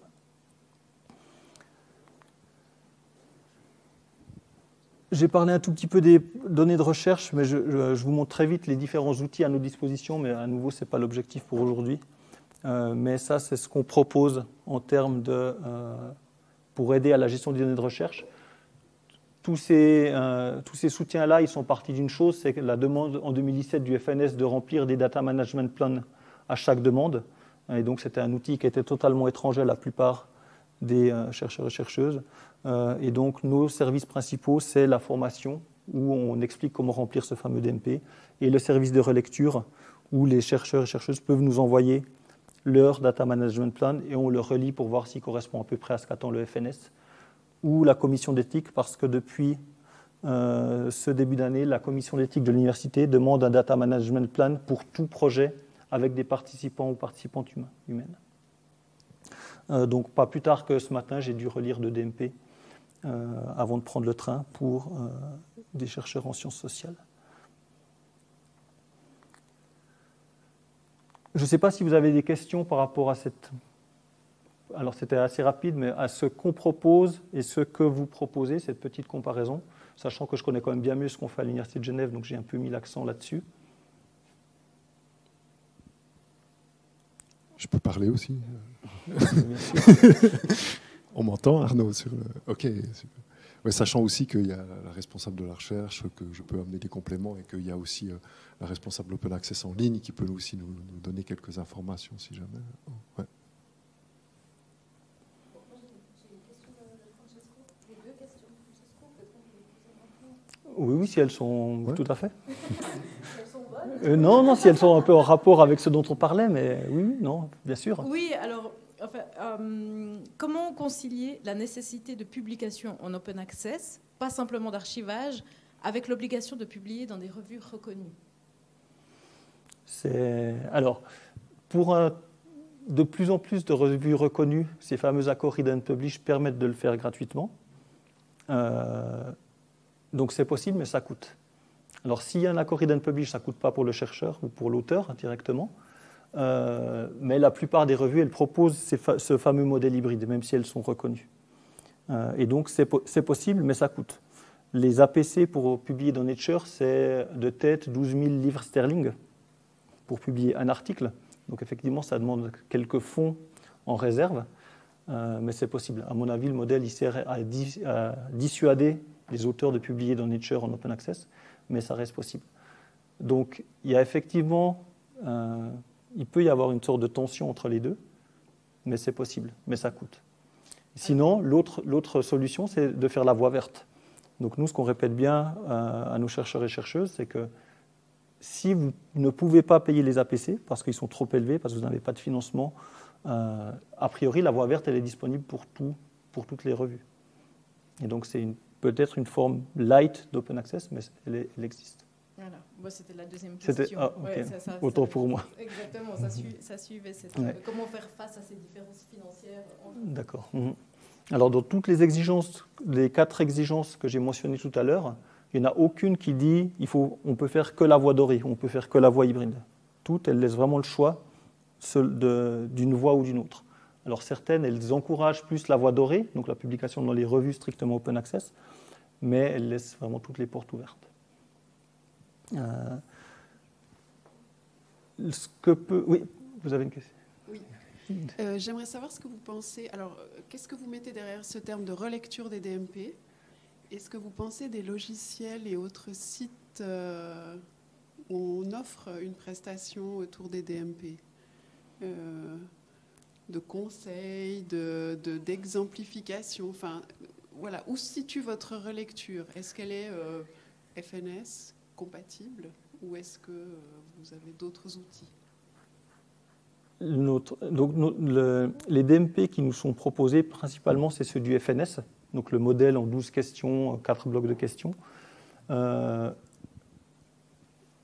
J'ai parlé un tout petit peu des données de recherche, mais je vous montre très vite les différents outils à nos dispositions, mais à nouveau, ce n'est pas l'objectif pour aujourd'hui. Mais ça, c'est ce qu'on propose en termes pour aider à la gestion des données de recherche. Tous ces soutiens-là, ils sont partis d'une chose, c'est la demande en 2017 du FNS de remplir des data management plans à chaque demande. Et donc, c'était un outil qui était totalement étranger à la plupart des chercheurs et chercheuses. Et donc, nos services principaux, c'est la formation, où on explique comment remplir ce fameux DMP, et le service de relecture, où les chercheurs et chercheuses peuvent nous envoyer leur data management plan, et on le relit pour voir s'il correspond à peu près à ce qu'attend le FNS, ou la commission d'éthique, parce que depuis ce début d'année, la commission d'éthique de l'université demande un data management plan pour tout projet avec des participants ou participantes humaines. Donc pas plus tard que ce matin, j'ai dû relire 2 DMP avant de prendre le train pour des chercheurs en sciences sociales. Je ne sais pas si vous avez des questions par rapport à cette... Alors c'était assez rapide, mais à ce qu'on propose et ce que vous proposez, cette petite comparaison, sachant que je connais quand même bien mieux ce qu'on fait à l'Université de Genève, donc j'ai un peu mis l'accent là-dessus. Je peux parler aussi. Bien sûr. On m'entend, Arnaud sur le... Ok, super. Ouais, sachant aussi qu'il y a la responsable de la recherche, que je peux amener des compléments, et qu'il y a aussi la responsable Open Access en ligne qui peut aussi nous donner quelques informations si jamais. Ouais. Oui, si elles sont... Ouais. Tout à fait. Non, si elles sont un peu en rapport avec ce dont on parlait, mais oui, non, bien sûr. Oui, alors, enfin, comment concilier la nécessité de publication en open access, pas simplement d'archivage, avec l'obligation de publier dans des revues reconnues? Alors, pour de plus en plus de revues reconnues, ces fameux accords Read and Publish permettent de le faire gratuitement. Donc c'est possible, mais ça coûte. Alors s'il y a un accord Read and Publish, ça ne coûte pas pour le chercheur ou pour l'auteur directement, mais la plupart des revues, elles proposent ce fameux modèle hybride, même si elles sont reconnues. Et donc c'est possible, mais ça coûte. Les APC pour publier dans Nature, c'est de tête 12 000 livres sterling pour publier un article. Donc effectivement, ça demande quelques fonds en réserve, mais c'est possible. À mon avis, le modèle il sert à dissuader les auteurs de publier dans Nature en open access, mais ça reste possible. Donc il y a effectivement, il peut y avoir une sorte de tension entre les deux, mais c'est possible, mais ça coûte. Sinon, l'autre solution, c'est de faire la voie verte. Donc nous, ce qu'on répète bien à nos chercheurs et chercheuses, c'est que si vous ne pouvez pas payer les APC parce qu'ils sont trop élevés, parce que vous n'avez pas de financement, a priori, la voie verte, elle est disponible pour toutes les revues. Et donc, c'est peut-être une forme light d'open access, mais elle existe. Voilà, moi c'était la deuxième question. Ah, okay. Ouais, autant pour moi. Exactement, ça suivait cette... Ouais. Comment faire face à ces différences financières D'accord. Alors, dans toutes les exigences, les 4 exigences que j'ai mentionnées tout à l'heure, il n'y en a aucune qui dit on peut faire que la voie dorée, on peut faire que la voie hybride. Toutes, elles laissent vraiment le choix d'une voie ou d'une autre. Alors certaines, elles encouragent plus la voie dorée, donc la publication dans les revues strictement open access, mais elles laissent vraiment toutes les portes ouvertes. Oui, vous avez une question? Oui. J'aimerais savoir ce que vous pensez. Alors, qu'est-ce que vous mettez derrière ce terme de relecture des DMP? Est-ce que vous pensez des logiciels et autres sites où on offre une prestation autour des DMP, de conseils, d'exemplification, enfin, voilà, où se situe votre relecture? Est-ce qu'elle est FNS compatible ou est-ce que vous avez d'autres outils? Les DMP qui nous sont proposés, principalement, c'est ceux du FNS, donc le modèle en 12 questions, 4 blocs de questions.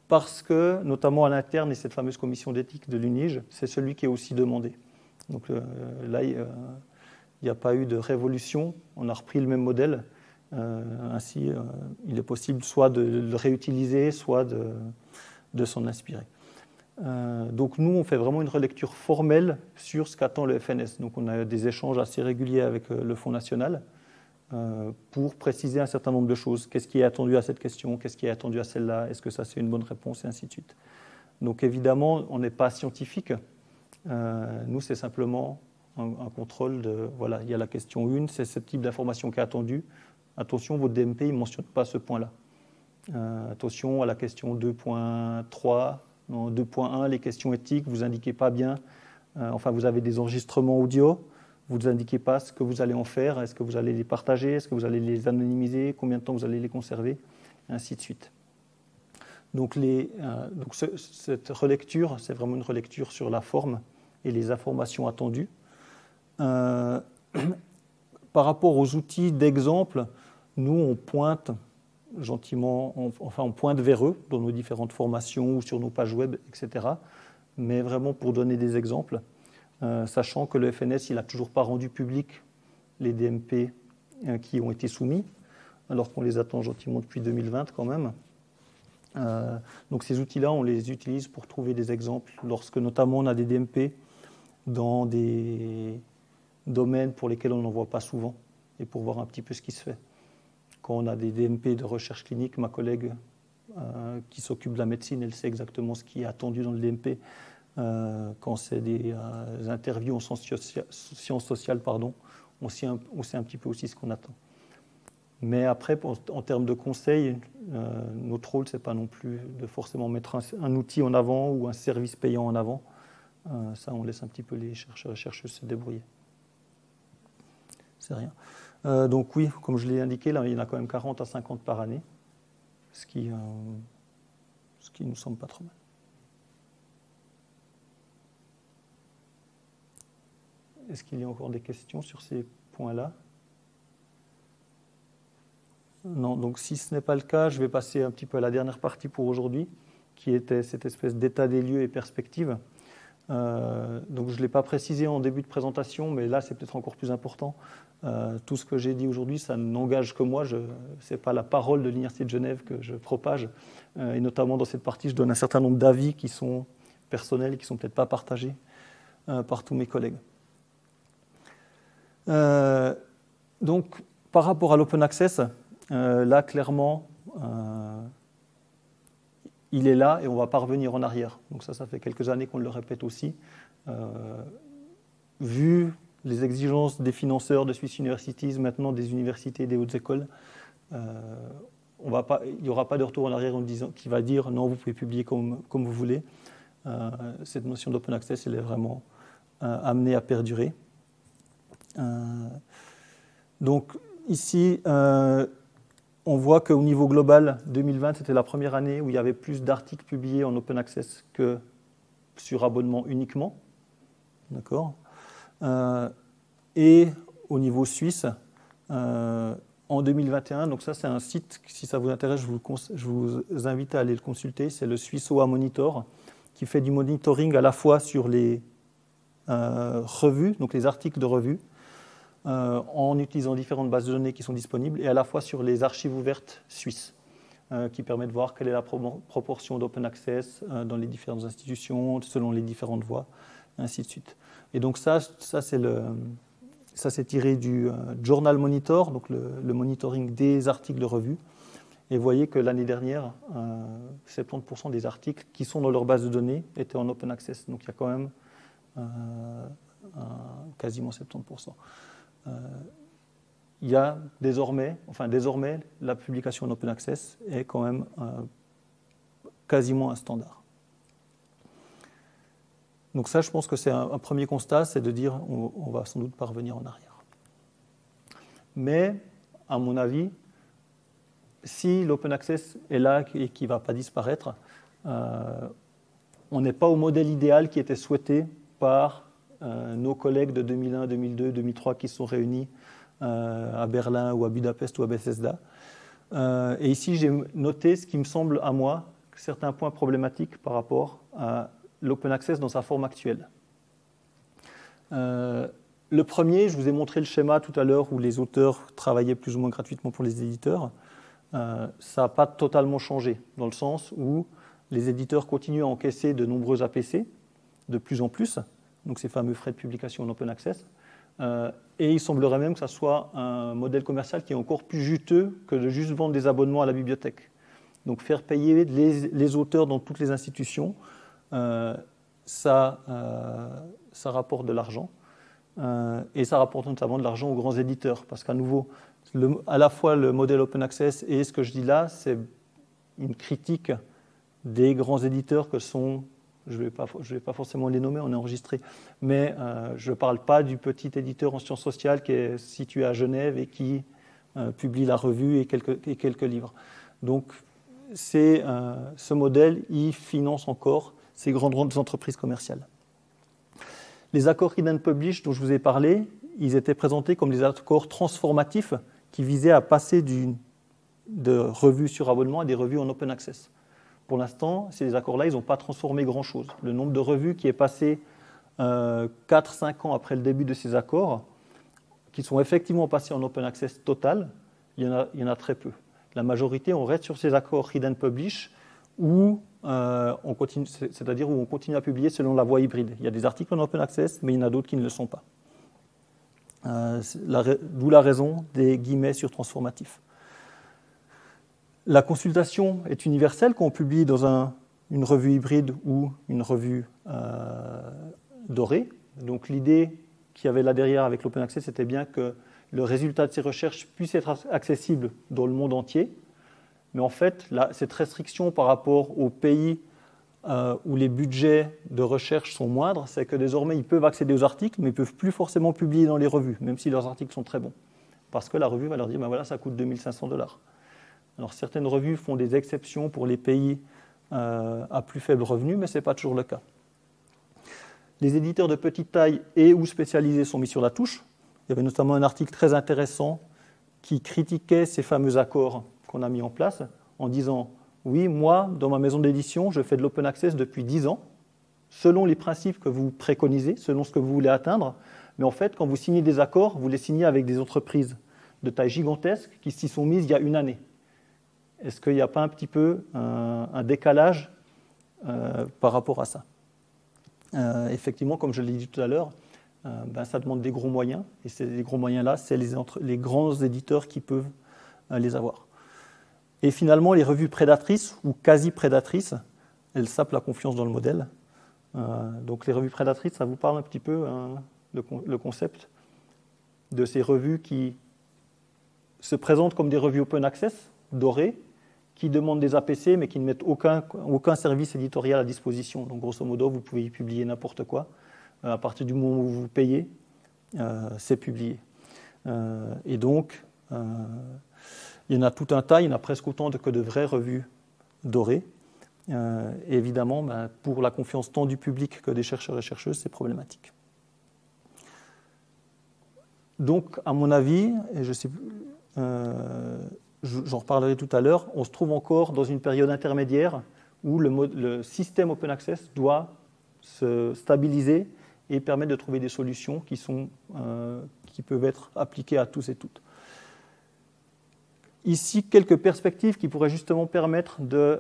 Parce que, notamment à l'interne, et cette fameuse commission d'éthique de l'UNIGE, c'est celui qui est aussi demandé. Donc là, il n'y a pas eu de révolution, on a repris le même modèle. Ainsi, il est possible soit de le réutiliser, soit de s'en inspirer. Donc nous, on fait vraiment une relecture formelle sur ce qu'attend le FNS. Donc on a des échanges assez réguliers avec le Fonds national pour préciser un certain nombre de choses. Qu'est-ce qui est attendu à cette question? Qu'est-ce qui est attendu à celle-là? Est-ce que ça, c'est une bonne réponse? Et ainsi de suite. Donc évidemment, on n'est pas scientifique. Nous, c'est simplement un contrôle de... Voilà, il y a la question 1, c'est ce type d'information qui est attendue. Attention, votre DMP, il ne mentionne pas ce point-là. Attention à la question 2.3, 2.1, les questions éthiques, vous n'indiquez pas bien. Enfin, vous avez des enregistrements audio, vous n'indiquez pas ce que vous allez en faire. Est-ce que vous allez les partager? Est-ce que vous allez les anonymiser? Combien de temps vous allez les conserver? Et ainsi de suite. Donc cette relecture, c'est vraiment une relecture sur la forme et les informations attendues. Par rapport aux outils d'exemple, nous, on pointe gentiment, on pointe vers eux dans nos différentes formations ou sur nos pages web, etc. Mais vraiment pour donner des exemples. sachant que le FNS il n'a toujours pas rendu public les DMP qui ont été soumis, alors qu'on les attend gentiment depuis 2020 quand même. Donc ces outils-là, on les utilise pour trouver des exemples, lorsque notamment on a des DMP dans des domaines pour lesquels on n'en voit pas souvent, et pour voir un petit peu ce qui se fait. Quand on a des DMP de recherche clinique, ma collègue qui s'occupe de la médecine, elle sait exactement ce qui est attendu dans le DMP. Quand c'est des interviews en sciences sociales, on sait un petit peu aussi ce qu'on attend. Mais après, en termes de conseils, notre rôle, ce n'est pas non plus de forcément mettre un outil en avant ou un service payant en avant. Ça, on laisse un petit peu les chercheurs et chercheuses se débrouiller. C'est rien. Donc oui, comme je l'ai indiqué, là, il y en a quand même 40 à 50 par année, ce qui nous semble pas trop mal. Est-ce qu'il y a encore des questions sur ces points-là? Non, donc si ce n'est pas le cas, je vais passer un petit peu à la dernière partie pour aujourd'hui, qui était cette espèce d'état des lieux et perspective. Donc je ne l'ai pas précisé en début de présentation, mais là c'est peut-être encore plus important. Tout ce que j'ai dit aujourd'hui, ça n'engage que moi. Ce n'est pas la parole de l'Université de Genève que je propage. Et notamment dans cette partie, je donne un certain nombre d'avis qui sont personnels et qui ne sont peut-être pas partagés par tous mes collègues. Donc par rapport à l'open access, là clairement, il est là et on ne va pas revenir en arrière. Donc ça fait quelques années qu'on le répète aussi. Vu les exigences des financeurs de Swiss Universities, maintenant des universités et des hautes écoles, il n'y aura pas de retour en arrière qui va dire non, vous pouvez publier comme vous voulez. Cette notion d'open access, elle est vraiment amenée à perdurer. Donc ici, on voit qu'au niveau global, 2020, c'était la première année où il y avait plus d'articles publiés en open access que sur abonnement uniquement. D'accord. Et au niveau suisse, en 2021, donc ça c'est un site, si ça vous intéresse, je vous invite à aller le consulter, c'est le Swiss OA Monitor, qui fait du monitoring à la fois sur les revues, donc les articles de revues, en utilisant différentes bases de données qui sont disponibles, et à la fois sur les archives ouvertes suisses, qui permettent de voir quelle est la proportion d'open access dans les différentes institutions, selon les différentes voies, et ainsi de suite. Et donc ça c'est tiré du Journal Monitor, donc le monitoring des articles de revue. Et vous voyez que l'année dernière, 70% des articles qui sont dans leur base de données étaient en open access. Donc il y a quand même quasiment 70%. Il y a désormais, la publication en open access est quand même quasiment un standard. Donc ça, je pense que c'est un premier constat, c'est de dire on va sans doute pas revenir en arrière. Mais, à mon avis, si l'open access est là et qu'il ne va pas disparaître, on n'est pas au modèle idéal qui était souhaité par nos collègues de 2001, 2002, 2003 qui se sont réunis à Berlin ou à Budapest ou à Bethesda. Et ici, j'ai noté ce qui me semble à moi certains points problématiques par rapport à l'open access dans sa forme actuelle. Le premier, je vous ai montré le schéma tout à l'heure où les auteurs travaillaient plus ou moins gratuitement pour les éditeurs. Ça n'a pas totalement changé, dans le sens où les éditeurs continuent à encaisser de nombreux APC, de plus en plus, donc ces fameux frais de publication en open access. Et il semblerait même que ça soit un modèle commercial qui est encore plus juteux que de juste vendre des abonnements à la bibliothèque. Donc faire payer les auteurs dans toutes les institutions, ça rapporte de l'argent. Et ça rapporte notamment de l'argent aux grands éditeurs. Parce qu'à nouveau, à la fois le modèle open access et ce que je dis là, c'est une critique des grands éditeurs que sont, je ne vais pas forcément les nommer, on est enregistré, mais je ne parle pas du petit éditeur en sciences sociales qui est situé à Genève et qui publie la revue et quelques livres. Donc, ce modèle, il finance encore ces grandes entreprises commerciales. Les accords Read and Publish dont je vous ai parlé, ils étaient présentés comme des accords transformatifs qui visaient à passer de revues sur abonnement à des revues en open access. Pour l'instant, ces accords-là, ils n'ont pas transformé grand-chose. Le nombre de revues qui est passé 4-5 ans après le début de ces accords, qui sont effectivement passés en open access total, il y en a très peu. La majorité, on reste sur ces accords read and publish, où on continue, c'est-à-dire où on continue à publier selon la voie hybride. Il y a des articles en open access, mais il y en a d'autres qui ne le sont pas. D'où la raison des guillemets sur transformatif. La consultation est universelle quand on publie dans une revue hybride ou une revue dorée. Donc l'idée qu'il y avait là derrière avec l'open access, c'était bien que le résultat de ces recherches puisse être accessible dans le monde entier. Mais en fait, cette restriction par rapport aux pays où les budgets de recherche sont moindres, c'est que désormais, ils peuvent accéder aux articles, mais ils ne peuvent plus forcément publier dans les revues, même si leurs articles sont très bons. Parce que la revue va leur dire, ben voilà, ça coûte 2 500 $. Alors, certaines revues font des exceptions pour les pays à plus faible revenu, mais ce n'est pas toujours le cas. Les éditeurs de petite taille et ou spécialisés sont mis sur la touche. Il y avait notamment un article très intéressant qui critiquait ces fameux accords qu'on a mis en place en disant « Oui, moi, dans ma maison d'édition, je fais de l'open access depuis 10 ans, selon les principes que vous préconisez, selon ce que vous voulez atteindre. Mais en fait, quand vous signez des accords, vous les signez avec des entreprises de taille gigantesque qui s'y sont mises il y a une année. Est-ce qu'il n'y a pas un petit peu un décalage par rapport à ça ? Effectivement, comme je l'ai dit tout à l'heure, ça demande des gros moyens. Et ces gros moyens-là, c'est les grands éditeurs qui peuvent les avoir. Et finalement, les revues prédatrices ou quasi-prédatrices, elles sapent la confiance dans le modèle. Donc les revues prédatrices, ça vous parle un petit peu, le concept de ces revues qui se présentent comme des revues open access, dorées, qui demandent des APC, mais qui ne mettent aucun service éditorial à disposition. Donc grosso modo, vous pouvez y publier n'importe quoi. À partir du moment où vous payez, c'est publié. Et donc, il y en a tout un tas, il y en a presque autant que de vraies revues dorées. Et évidemment, pour la confiance tant du public que des chercheurs et chercheuses, c'est problématique. Donc, à mon avis, et j'en reparlerai tout à l'heure, on se trouve encore dans une période intermédiaire où le système open access doit se stabiliser et permettre de trouver des solutions qui peuvent être appliquées à tous et toutes. Ici, quelques perspectives qui pourraient justement permettre de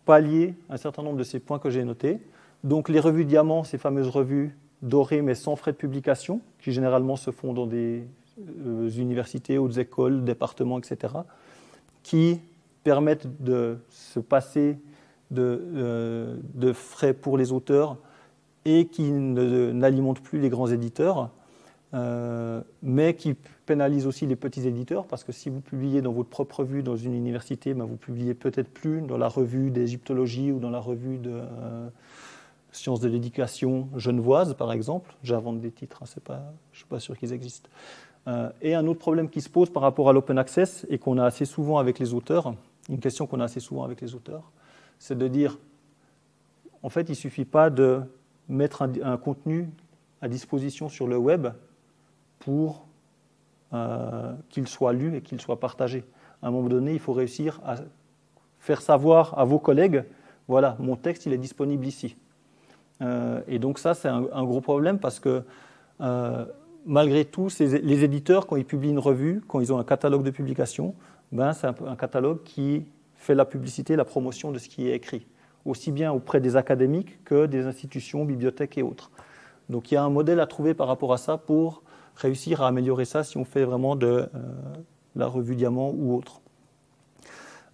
pallier un certain nombre de ces points que j'ai notés. Donc les revues diamants, ces fameuses revues dorées mais sans frais de publication, qui généralement se font dans des universités, hautes écoles, départements, etc., qui permettent de se passer de frais pour les auteurs et qui n'alimentent plus les grands éditeurs, mais qui pénalisent aussi les petits éditeurs, parce que si vous publiez dans votre propre revue dans une université, vous ne publiez peut-être plus dans la revue d'égyptologie ou dans la revue de sciences de l'éducation genevoise, par exemple. J'invente des titres, je ne suis pas sûr qu'ils existent. Et un autre problème qui se pose par rapport à l'open access et qu'on a assez souvent avec les auteurs, une question qu'on a assez souvent avec les auteurs, c'est de dire, en fait, il ne suffit pas de mettre un contenu à disposition sur le web pour qu'il soit lu et qu'il soit partagé. À un moment donné, il faut réussir à faire savoir à vos collègues, voilà, mon texte, il est disponible ici. Et donc ça, c'est un gros problème parce que malgré tout, les éditeurs, quand ils publient une revue, quand ils ont un catalogue de publication, c'est un catalogue qui fait la publicité, la promotion de ce qui est écrit, aussi bien auprès des académiques que des institutions, bibliothèques et autres. Donc il y a un modèle à trouver par rapport à ça pour réussir à améliorer ça si on fait vraiment de la revue Diamant ou autre.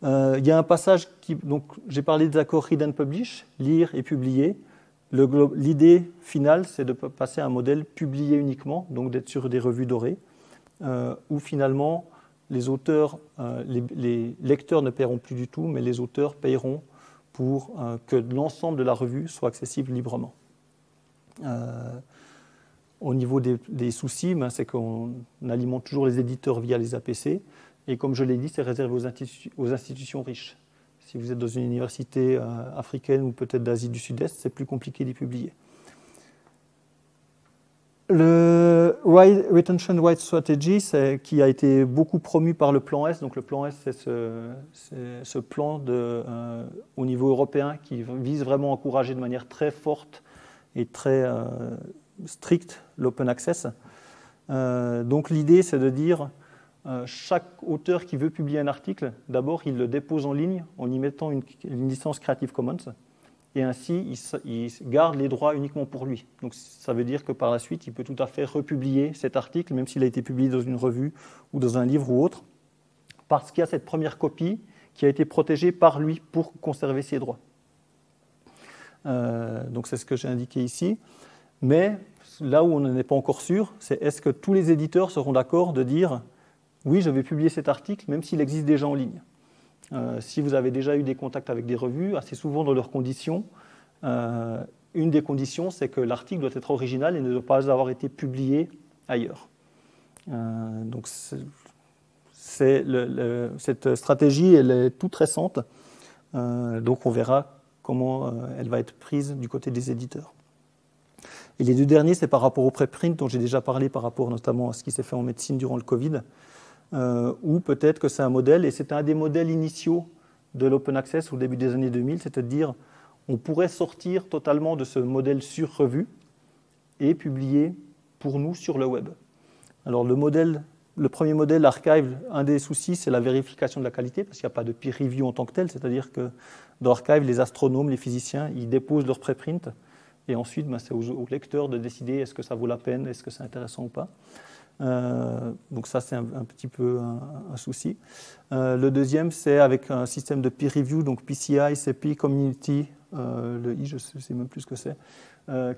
Il y a un passage donc j'ai parlé des accords read and publish, lire et publier. L'idée finale, c'est de passer à un modèle publié uniquement, donc d'être sur des revues dorées, où finalement les auteurs, les lecteurs ne paieront plus du tout, mais les auteurs paieront pour que l'ensemble de la revue soit accessible librement. Au niveau des soucis, c'est qu'on alimente toujours les éditeurs via les APC, et comme je l'ai dit, c'est réservé aux institutions riches. Si vous êtes dans une université africaine ou peut-être d'Asie du Sud-Est, c'est plus compliqué d'y publier. Le Retention Right Strategy, qui a été beaucoup promu par le plan S. Donc le plan S, c'est ce plan au niveau européen qui vise vraiment à encourager de manière très forte est très strict, l'open access. Donc l'idée, c'est de dire chaque auteur qui veut publier un article, d'abord, il le dépose en ligne en y mettant une licence Creative Commons, et ainsi, il garde les droits uniquement pour lui. Donc ça veut dire que par la suite, il peut tout à fait republier cet article, même s'il a été publié dans une revue ou dans un livre ou autre, parce qu'il y a cette première copie qui a été protégée par lui pour conserver ses droits. Donc c'est ce que j'ai indiqué ici. Mais là où on n'en est pas encore sûr, c'est est-ce que tous les éditeurs seront d'accord de dire « oui, je vais publier cet article, même s'il existe déjà en ligne ». Si vous avez déjà eu des contacts avec des revues, assez souvent dans leurs conditions, une des conditions, c'est que l'article doit être original et ne doit pas avoir été publié ailleurs. Donc cette stratégie, elle est toute récente, donc on verra comment elle va être prise du côté des éditeurs. Et les deux derniers, c'est par rapport au préprint, dont j'ai déjà parlé par rapport notamment à ce qui s'est fait en médecine durant le Covid, ou peut-être que c'est un modèle, et c'est un des modèles initiaux de l'open access au début des années 2000, c'est-à-dire on pourrait sortir totalement de ce modèle sur revue et publier pour nous sur le web. Alors le premier modèle, Archive, un des soucis, c'est la vérification de la qualité, parce qu'il n'y a pas de peer review en tant que tel, c'est-à-dire que dans Archive, les astronomes, les physiciens, ils déposent leur préprint, et ensuite c'est au lecteur de décider est-ce que ça vaut la peine, est-ce que c'est intéressant ou pas. Donc ça, c'est un petit peu un souci. Le deuxième, c'est avec un système de peer review, donc PCI, CP, Community, le I, je ne sais même plus ce que c'est,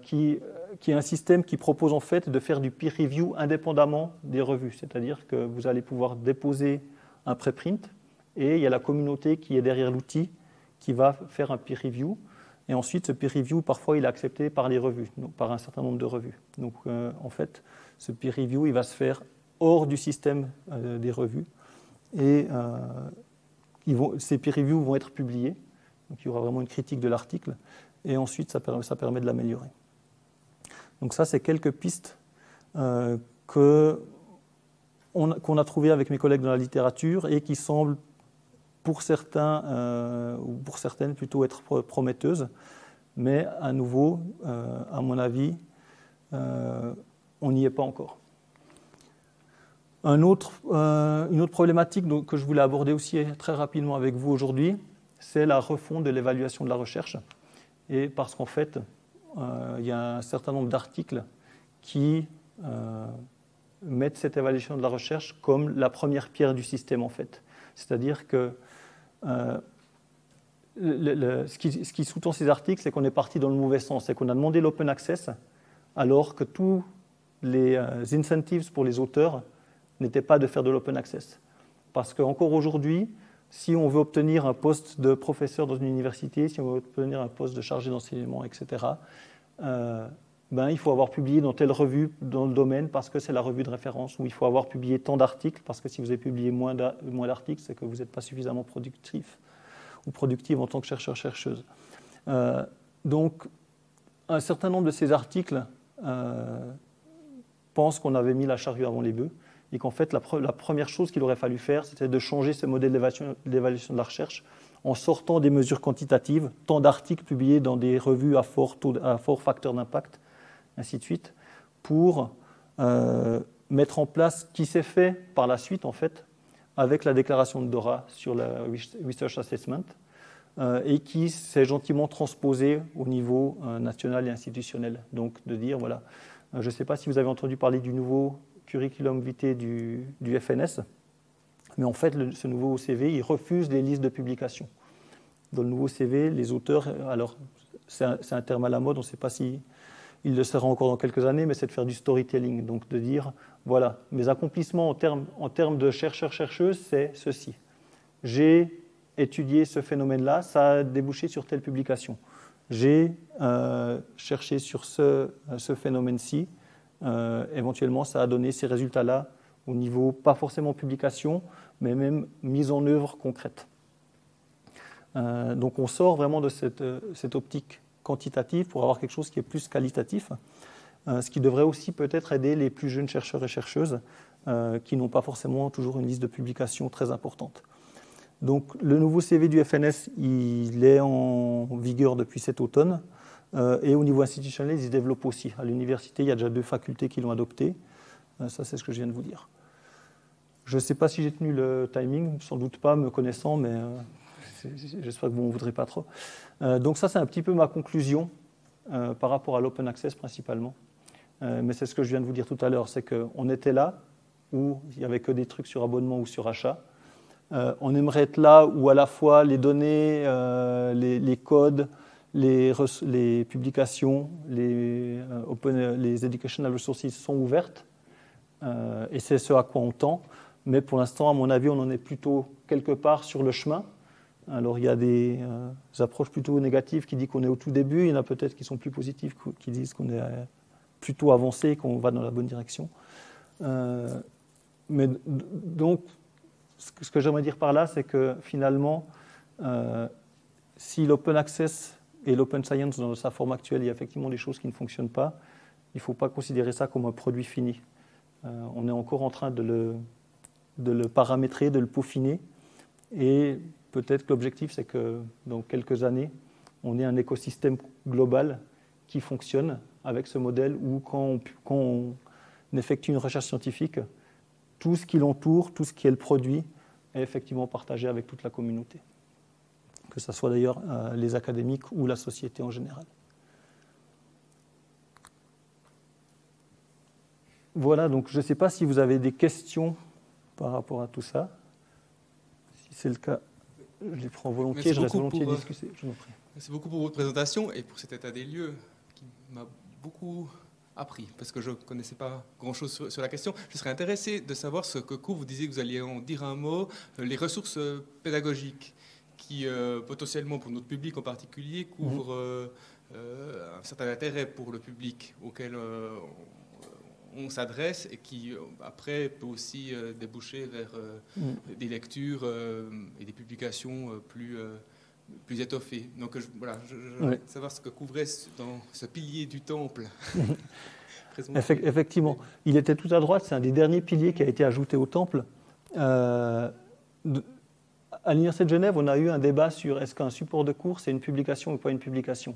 qui est un système qui propose en fait de faire du peer review indépendamment des revues. C'est-à-dire que vous allez pouvoir déposer un préprint et il y a la communauté qui est derrière l'outil qui va faire un peer review. Et ensuite, ce peer review, parfois, il est accepté par les revues, donc par un certain nombre de revues. Donc, en fait, ce peer review, il va se faire hors du système des revues. Et ces peer reviews vont être publiés. Donc, il y aura vraiment une critique de l'article. Et ensuite, ça permet de l'améliorer. Donc ça, c'est quelques pistes qu'on a trouvées avec mes collègues dans la littérature et qui semblent pour certains ou pour certaines plutôt être prometteuses, mais à nouveau, à mon avis, on n'y est pas encore. Une autre problématique que je voulais aborder aussi très rapidement avec vous aujourd'hui, c'est la refonte de l'évaluation de la recherche. Et parce qu'en fait, il y a un certain nombre d'articles qui mettent cette évaluation de la recherche comme la première pierre du système, en fait. C'est-à-dire que ce qui sous-tend ces articles, c'est qu'on est parti dans le mauvais sens, c'est qu'on a demandé l'open access alors que tous les incentives pour les auteurs n'étaient pas de faire de l'open access. Parce qu'encore aujourd'hui, si on veut obtenir un poste de professeur dans une université, si on veut obtenir un poste de chargé d'enseignement, etc., il faut avoir publié dans telle revue dans le domaine parce que c'est la revue de référence, ou il faut avoir publié tant d'articles parce que si vous avez publié moins d'articles, c'est que vous n'êtes pas suffisamment productif ou productive en tant que chercheur-chercheuse. Donc, un certain nombre de ces articles pensent qu'on avait mis la charrue avant les bœufs et qu'en fait, la première chose qu'il aurait fallu faire, c'était de changer ce modèle d'évaluation de la recherche en sortant des mesures quantitatives, tant d'articles publiés dans des revues à fort facteur d'impact, ainsi de suite, pour mettre en place ce qui s'est fait par la suite, en fait, avec la déclaration de Dora sur la Research Assessment, et qui s'est gentiment transposé au niveau national et institutionnel. Donc, de dire, voilà, je ne sais pas si vous avez entendu parler du nouveau curriculum vitae du FNS, mais en fait, ce nouveau CV, il refuse les listes de publication. Dans le nouveau CV, les auteurs, alors c'est un terme à la mode, on ne sait pas si il le sera encore dans quelques années, mais c'est de faire du storytelling, donc de dire, voilà, mes accomplissements en termes de chercheur-chercheuse, c'est ceci. J'ai étudié ce phénomène-là, ça a débouché sur telle publication. J'ai cherché sur ce phénomène-ci, éventuellement ça a donné ces résultats-là au niveau, pas forcément publication, mais même mise en œuvre concrète. Donc on sort vraiment de cette optique quantitative pour avoir quelque chose qui est plus qualitatif, ce qui devrait aussi peut-être aider les plus jeunes chercheurs et chercheuses qui n'ont pas forcément toujours une liste de publications très importante. Donc le nouveau CV du FNS, il est en vigueur depuis cet automne. Et au niveau institutionnel, ils se développent aussi. À l'université, il y a déjà 2 facultés qui l'ont adopté. Ça, c'est ce que je viens de vous dire. Je ne sais pas si j'ai tenu le timing, sans doute pas, me connaissant, mais j'espère que vous n'en voudrez pas trop. Donc ça, c'est un petit peu ma conclusion par rapport à l'open access principalement. Mais c'est ce que je viens de vous dire tout à l'heure, c'est qu'on était là où il n'y avait que des trucs sur abonnement ou sur achat. On aimerait être là où à la fois les données, les codes, les publications, les educational resources sont ouvertes. Et c'est ce à quoi on tend. Mais pour l'instant, à mon avis, on en est plutôt quelque part sur le chemin. Alors il y a des approches plutôt négatives qui disent qu'on est au tout début. Il y en a peut-être qui sont plus positives, qui disent qu'on est plutôt avancé et qu'on va dans la bonne direction. Mais donc, ce que j'aimerais dire par là, c'est que finalement, si l'open access et l'open science dans sa forme actuelle, il y a effectivement des choses qui ne fonctionnent pas, il ne faut pas considérer ça comme un produit fini. On est encore en train de le paramétrer, de le peaufiner. Et peut-être que l'objectif, c'est que dans quelques années, on ait un écosystème global qui fonctionne avec ce modèle où quand on effectue une recherche scientifique, tout ce qui l'entoure, tout ce qui est le produit, est effectivement partagé avec toute la communauté. Que ce soit d'ailleurs les académiques ou la société en général. Voilà, donc je ne sais pas si vous avez des questions par rapport à tout ça. Si c'est le cas, je les prends volontiers, je reste volontiers discuter. Je vous en prie. Merci beaucoup pour votre présentation et pour cet état des lieux qui m'a beaucoup appris, parce que je ne connaissais pas grand-chose sur la question. Je serais intéressé de savoir ce que vous disiez, que vous alliez en dire un mot, les ressources pédagogiques qui, potentiellement pour notre public en particulier, couvrent un certain intérêt pour le public auquel on s'adresse et qui, après, peut aussi déboucher vers des lectures et des publications plus étoffées. Donc, voilà, je voudrais savoir ce que couvrait dans ce pilier du temple. Effectivement. Il était tout à droite, c'est un des derniers piliers qui a été ajouté au temple. À l'Université de Genève, on a eu un débat sur est-ce qu'un support de cours, c'est une publication ou pas une publication.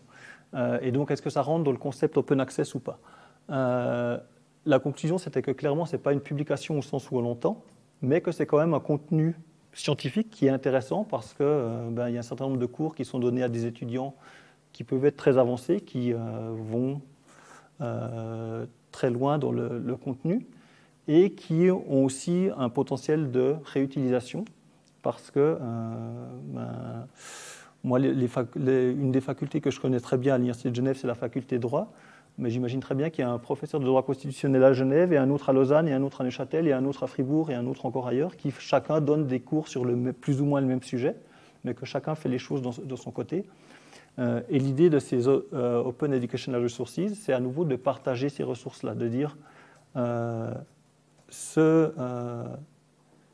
Et donc, est-ce que ça rentre dans le concept open access ou pas. La conclusion, c'était que clairement, ce n'est pas une publication au sens où on l'entend, mais que c'est quand même un contenu scientifique qui est intéressant parce qu'il y a un certain nombre de cours qui sont donnés à des étudiants qui peuvent être très avancés, qui vont très loin dans le contenu et qui ont aussi un potentiel de réutilisation parce que moi, une des facultés que je connais très bien à l'Université de Genève, c'est la faculté de droit. Mais j'imagine très bien qu'il y a un professeur de droit constitutionnel à Genève, et un autre à Lausanne, et un autre à Neuchâtel, et un autre à Fribourg, et un autre encore ailleurs, qui chacun donne des cours sur plus ou moins le même sujet, mais que chacun fait les choses de son côté. Et l'idée de ces Open Educational Resources, c'est à nouveau de partager ces ressources-là, de dire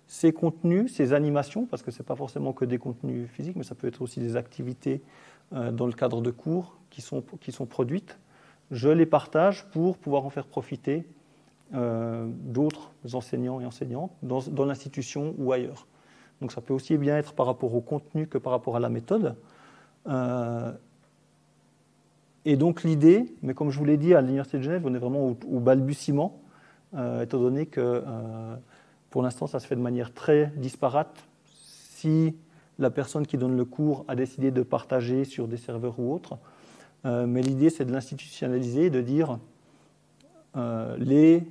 ces contenus, ces animations, parce que ce n'est pas forcément que des contenus physiques, mais ça peut être aussi des activités dans le cadre de cours qui sont produites. Je les partage pour pouvoir en faire profiter d'autres enseignants et enseignantes dans l'institution ou ailleurs. Donc ça peut aussi bien être par rapport au contenu que par rapport à la méthode. Et donc l'idée, mais comme je vous l'ai dit, à l'Université de Genève, on est vraiment au balbutiement, étant donné que pour l'instant ça se fait de manière très disparate. Si la personne qui donne le cours a décidé de partager sur des serveurs ou autres, mais l'idée, c'est de l'institutionnaliser, de dire les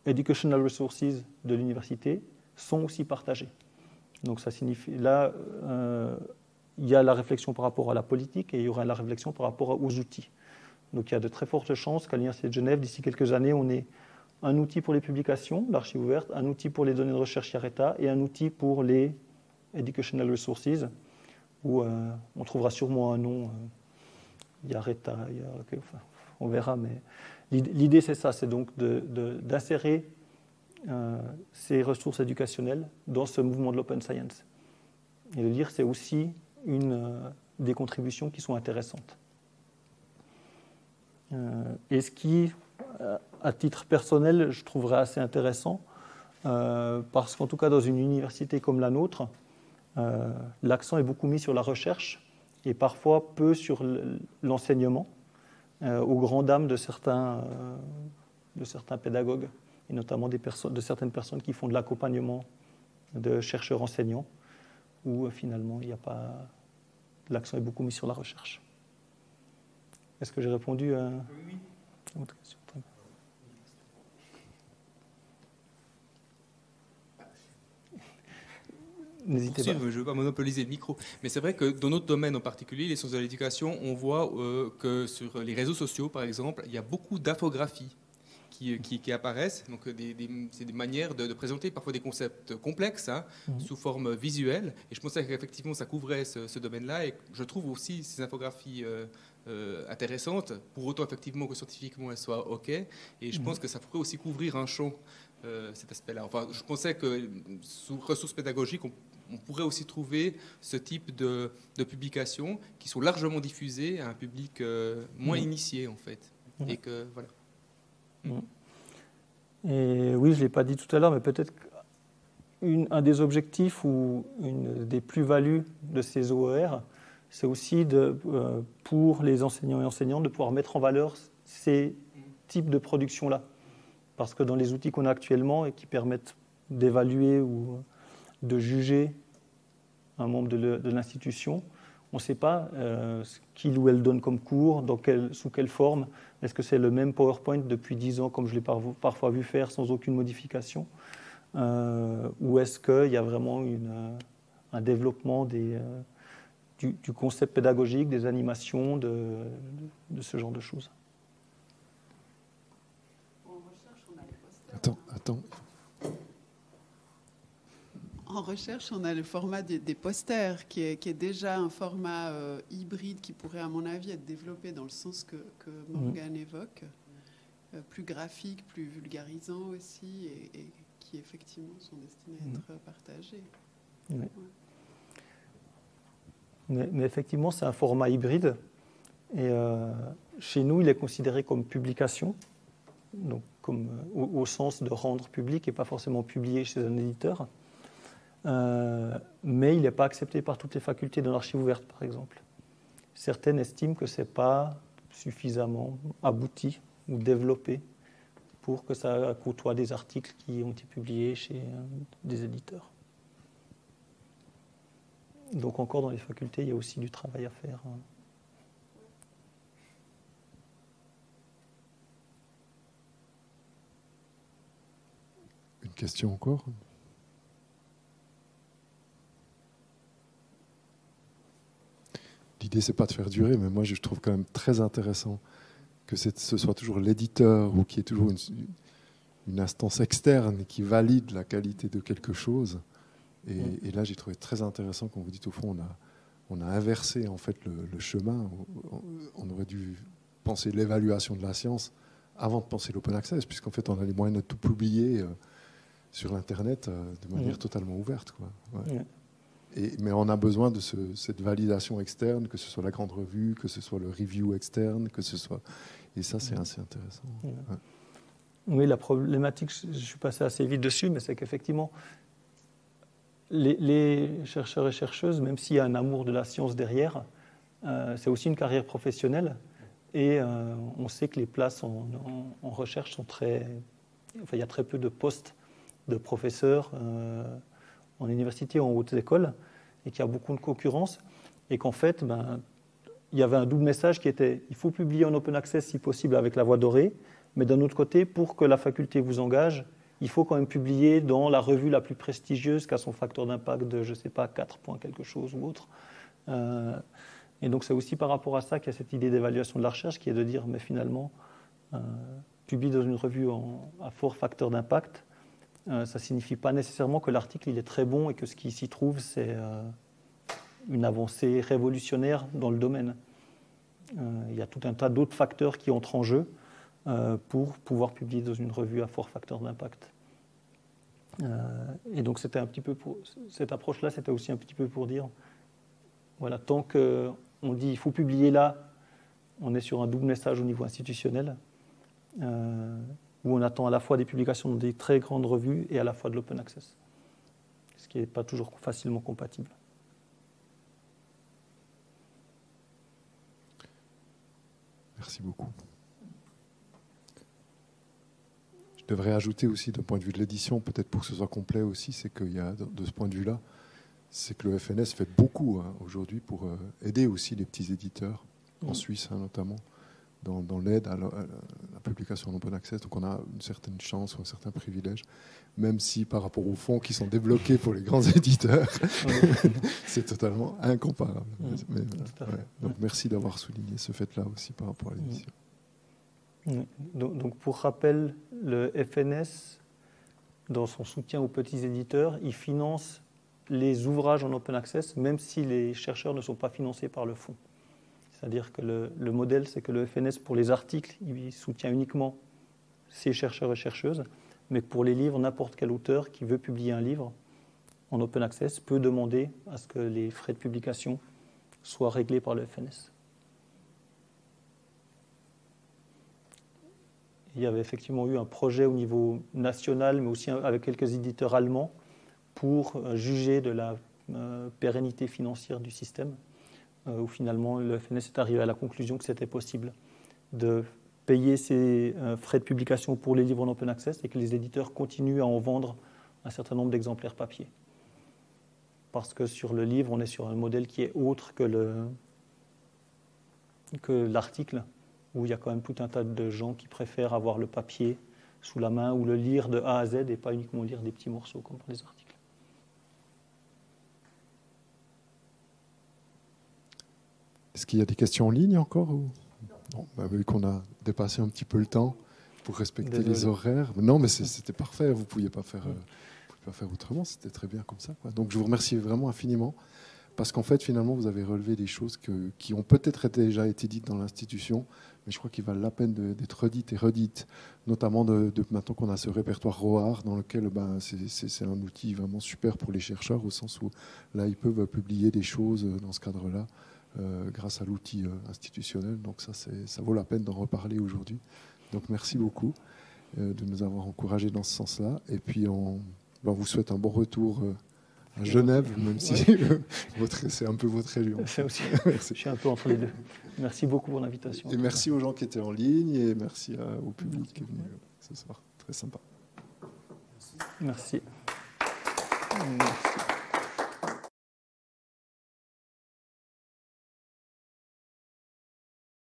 educational resources de l'université sont aussi partagés. Donc ça signifie, là, il y a la réflexion par rapport à la politique et il y aura la réflexion par rapport aux outils. Donc il y a de très fortes chances qu'à l'Université de Genève, d'ici quelques années, on ait un outil pour les publications, l'archive ouverte, un outil pour les données de recherche IARETA et un outil pour les educational resources, où on trouvera sûrement un nom... IARETA, on verra, mais l'idée c'est ça, c'est donc d'insérer ces ressources éducationnelles dans ce mouvement de l'open science. Et de dire que c'est aussi des contributions qui sont intéressantes. Et ce qui, à titre personnel, je trouverais assez intéressant, parce qu'en tout cas dans une université comme la nôtre, l'accent est beaucoup mis sur la recherche et parfois peu sur l'enseignement, aux grandes dames de certains pédagogues, et notamment de certaines personnes qui font de l'accompagnement de chercheurs enseignants, où finalement il n'y a pas... L'accent est beaucoup mis sur la recherche. Est-ce que j'ai répondu à votre question? N'hésitez pas. Je ne veux pas monopoliser le micro, mais c'est vrai que dans notre domaine en particulier, les sciences de l'éducation, on voit que sur les réseaux sociaux, par exemple, il y a beaucoup d'infographies qui apparaissent. Donc, c'est des manières de présenter parfois des concepts complexes sous forme visuelle. Et je pensais qu'effectivement, ça couvrait ce domaine-là. Et je trouve aussi ces infographies intéressantes, pour autant effectivement que scientifiquement elles soient OK. Et je pense que ça pourrait aussi couvrir un champ, cet aspect-là. Enfin, je pensais que sous ressources pédagogiques, on pourrait aussi trouver ce type de publications qui sont largement diffusées à un public moins initié, en fait. Et que, voilà. Et oui, je ne l'ai pas dit tout à l'heure, mais peut-être qu'un des objectifs ou une des plus-values de ces OER, c'est aussi pour les enseignants et enseignantes de pouvoir mettre en valeur ces types de productions-là. Parce que dans les outils qu'on a actuellement et qui permettent d'évaluer ou de juger un membre de l'institution, on ne sait pas ce qu'il ou elle donne comme cours, sous quelle forme. Est-ce que c'est le même PowerPoint depuis 10 ans, comme je l'ai parfois vu faire, sans aucune modification, ou est-ce qu'il y a vraiment un développement du concept pédagogique, des animations, de ce genre de choses? Attends. En recherche, on a le format des posters, qui est déjà un format hybride qui pourrait, à mon avis, être développé dans le sens que Morgane évoque, plus graphique, plus vulgarisant aussi, et qui effectivement sont destinés à être partagés. Oui. Ouais. Mais effectivement, c'est un format hybride, et chez nous, il est considéré comme publication, donc au sens de rendre public et pas forcément publié chez un éditeur. Mais il n'est pas accepté par toutes les facultés de l'archive ouverte, par exemple. Certaines estiment que ce n'est pas suffisamment abouti ou développé pour que ça côtoie des articles qui ont été publiés chez des éditeurs. Donc encore dans les facultés, il y a aussi du travail à faire. Une question encore ? L'idée, c'est pas de faire durer, mais moi, je trouve quand même très intéressant que ce soit toujours l'éditeur ou qu'il y ait toujours une instance externe qui valide la qualité de quelque chose. Et là, j'ai trouvé très intéressant quand vous dites, au fond, on a inversé en fait le chemin. On aurait dû penser l'évaluation de la science avant de penser l'open access, puisqu'en fait, on a les moyens de tout publier sur l'Internet de manière totalement ouverte, quoi. Ouais. Mais on a besoin de cette validation externe, que ce soit la grande revue, que ce soit le review externe, que ce soit... Et ça, c'est assez intéressant. Ouais. Oui, la problématique, je suis passé assez vite dessus, mais c'est qu'effectivement, les chercheurs et chercheuses, même s'il y a un amour de la science derrière, c'est aussi une carrière professionnelle. Et on sait que les places en recherche sont très... Enfin, il y a très peu de postes de professeurs en université ou en haute école, et qu'il y a beaucoup de concurrence, et qu'en fait, il y avait un double message qui était il faut publier en open access si possible avec la voie dorée, mais d'un autre côté, pour que la faculté vous engage, il faut quand même publier dans la revue la plus prestigieuse qui a son facteur d'impact de, je ne sais pas, 4 points quelque chose ou autre. Et donc c'est aussi par rapport à ça qu'il y a cette idée d'évaluation de la recherche qui est de dire, mais finalement, publier dans une revue à fort facteur d'impact, ça ne signifie pas nécessairement que l'article il est très bon et que ce qui s'y trouve, c'est une avancée révolutionnaire dans le domaine. Il y a tout un tas d'autres facteurs qui entrent en jeu pour pouvoir publier dans une revue à fort facteur d'impact. Et donc c'était un petit peu cette approche-là, c'était aussi un petit peu pour dire, voilà, tant qu'on dit il faut publier là, on est sur un double message au niveau institutionnel. Où on attend à la fois des publications dans des très grandes revues et à la fois de l'open access, ce qui n'est pas toujours facilement compatible. Merci beaucoup. Je devrais ajouter aussi d'un point de vue de l'édition, peut-être pour que ce soit complet aussi, c'est qu'il y a, de ce point de vue-là, c'est que le FNS fait beaucoup aujourd'hui pour aider aussi les petits éditeurs, en Suisse notamment, dans l'aide à la publication en open access. Donc on a une certaine chance ou un certain privilège, même si par rapport aux fonds qui sont débloqués pour les grands éditeurs, c'est totalement incomparable. Mais, donc merci d'avoir souligné ce fait-là aussi par rapport à l'édition. Donc pour rappel, le FNS, dans son soutien aux petits éditeurs, il finance les ouvrages en open access, même si les chercheurs ne sont pas financés par le fonds. C'est-à-dire que le modèle, c'est que le FNS, pour les articles, il soutient uniquement ses chercheurs et chercheuses, mais pour les livres, n'importe quel auteur qui veut publier un livre en open access peut demander à ce que les frais de publication soient réglés par le FNS. Il y avait effectivement eu un projet au niveau national, mais aussi avec quelques éditeurs allemands, pour juger de la pérennité financière du système, où finalement le FNS est arrivé à la conclusion que c'était possible de payer ces frais de publication pour les livres en open access et que les éditeurs continuent à en vendre un certain nombre d'exemplaires papier. Parce que sur le livre, on est sur un modèle qui est autre que l'article, où il y a quand même tout un tas de gens qui préfèrent avoir le papier sous la main ou le lire de A à Z et pas uniquement lire des petits morceaux comme pour les articles. Est-ce qu'il y a des questions en ligne encore ou... Non, vu qu'on a dépassé un petit peu le temps pour respecter les horaires. Non, mais c'était parfait, vous ne pouviez pas faire autrement, c'était très bien comme ça, quoi. Donc je vous remercie vraiment infiniment, parce qu'en fait, finalement, vous avez relevé des choses qui ont peut-être déjà été dites dans l'institution, mais je crois qu'il valent la peine d'être redites et redites, notamment maintenant qu'on a ce répertoire ROAR, dans lequel c'est un outil vraiment super pour les chercheurs, au sens où là, ils peuvent publier des choses dans ce cadre-là, grâce à l'outil institutionnel. Donc ça vaut la peine d'en reparler aujourd'hui. Donc merci beaucoup de nous avoir encouragés dans ce sens-là. Et puis on vous souhaite un bon retour à Genève, même si c'est un peu votre région. Aussi, je suis un peu entre les deux. Merci beaucoup pour l'invitation. Et merci aux gens qui étaient en ligne et merci au public qui est venu ce soir. Très sympa. Merci. Merci.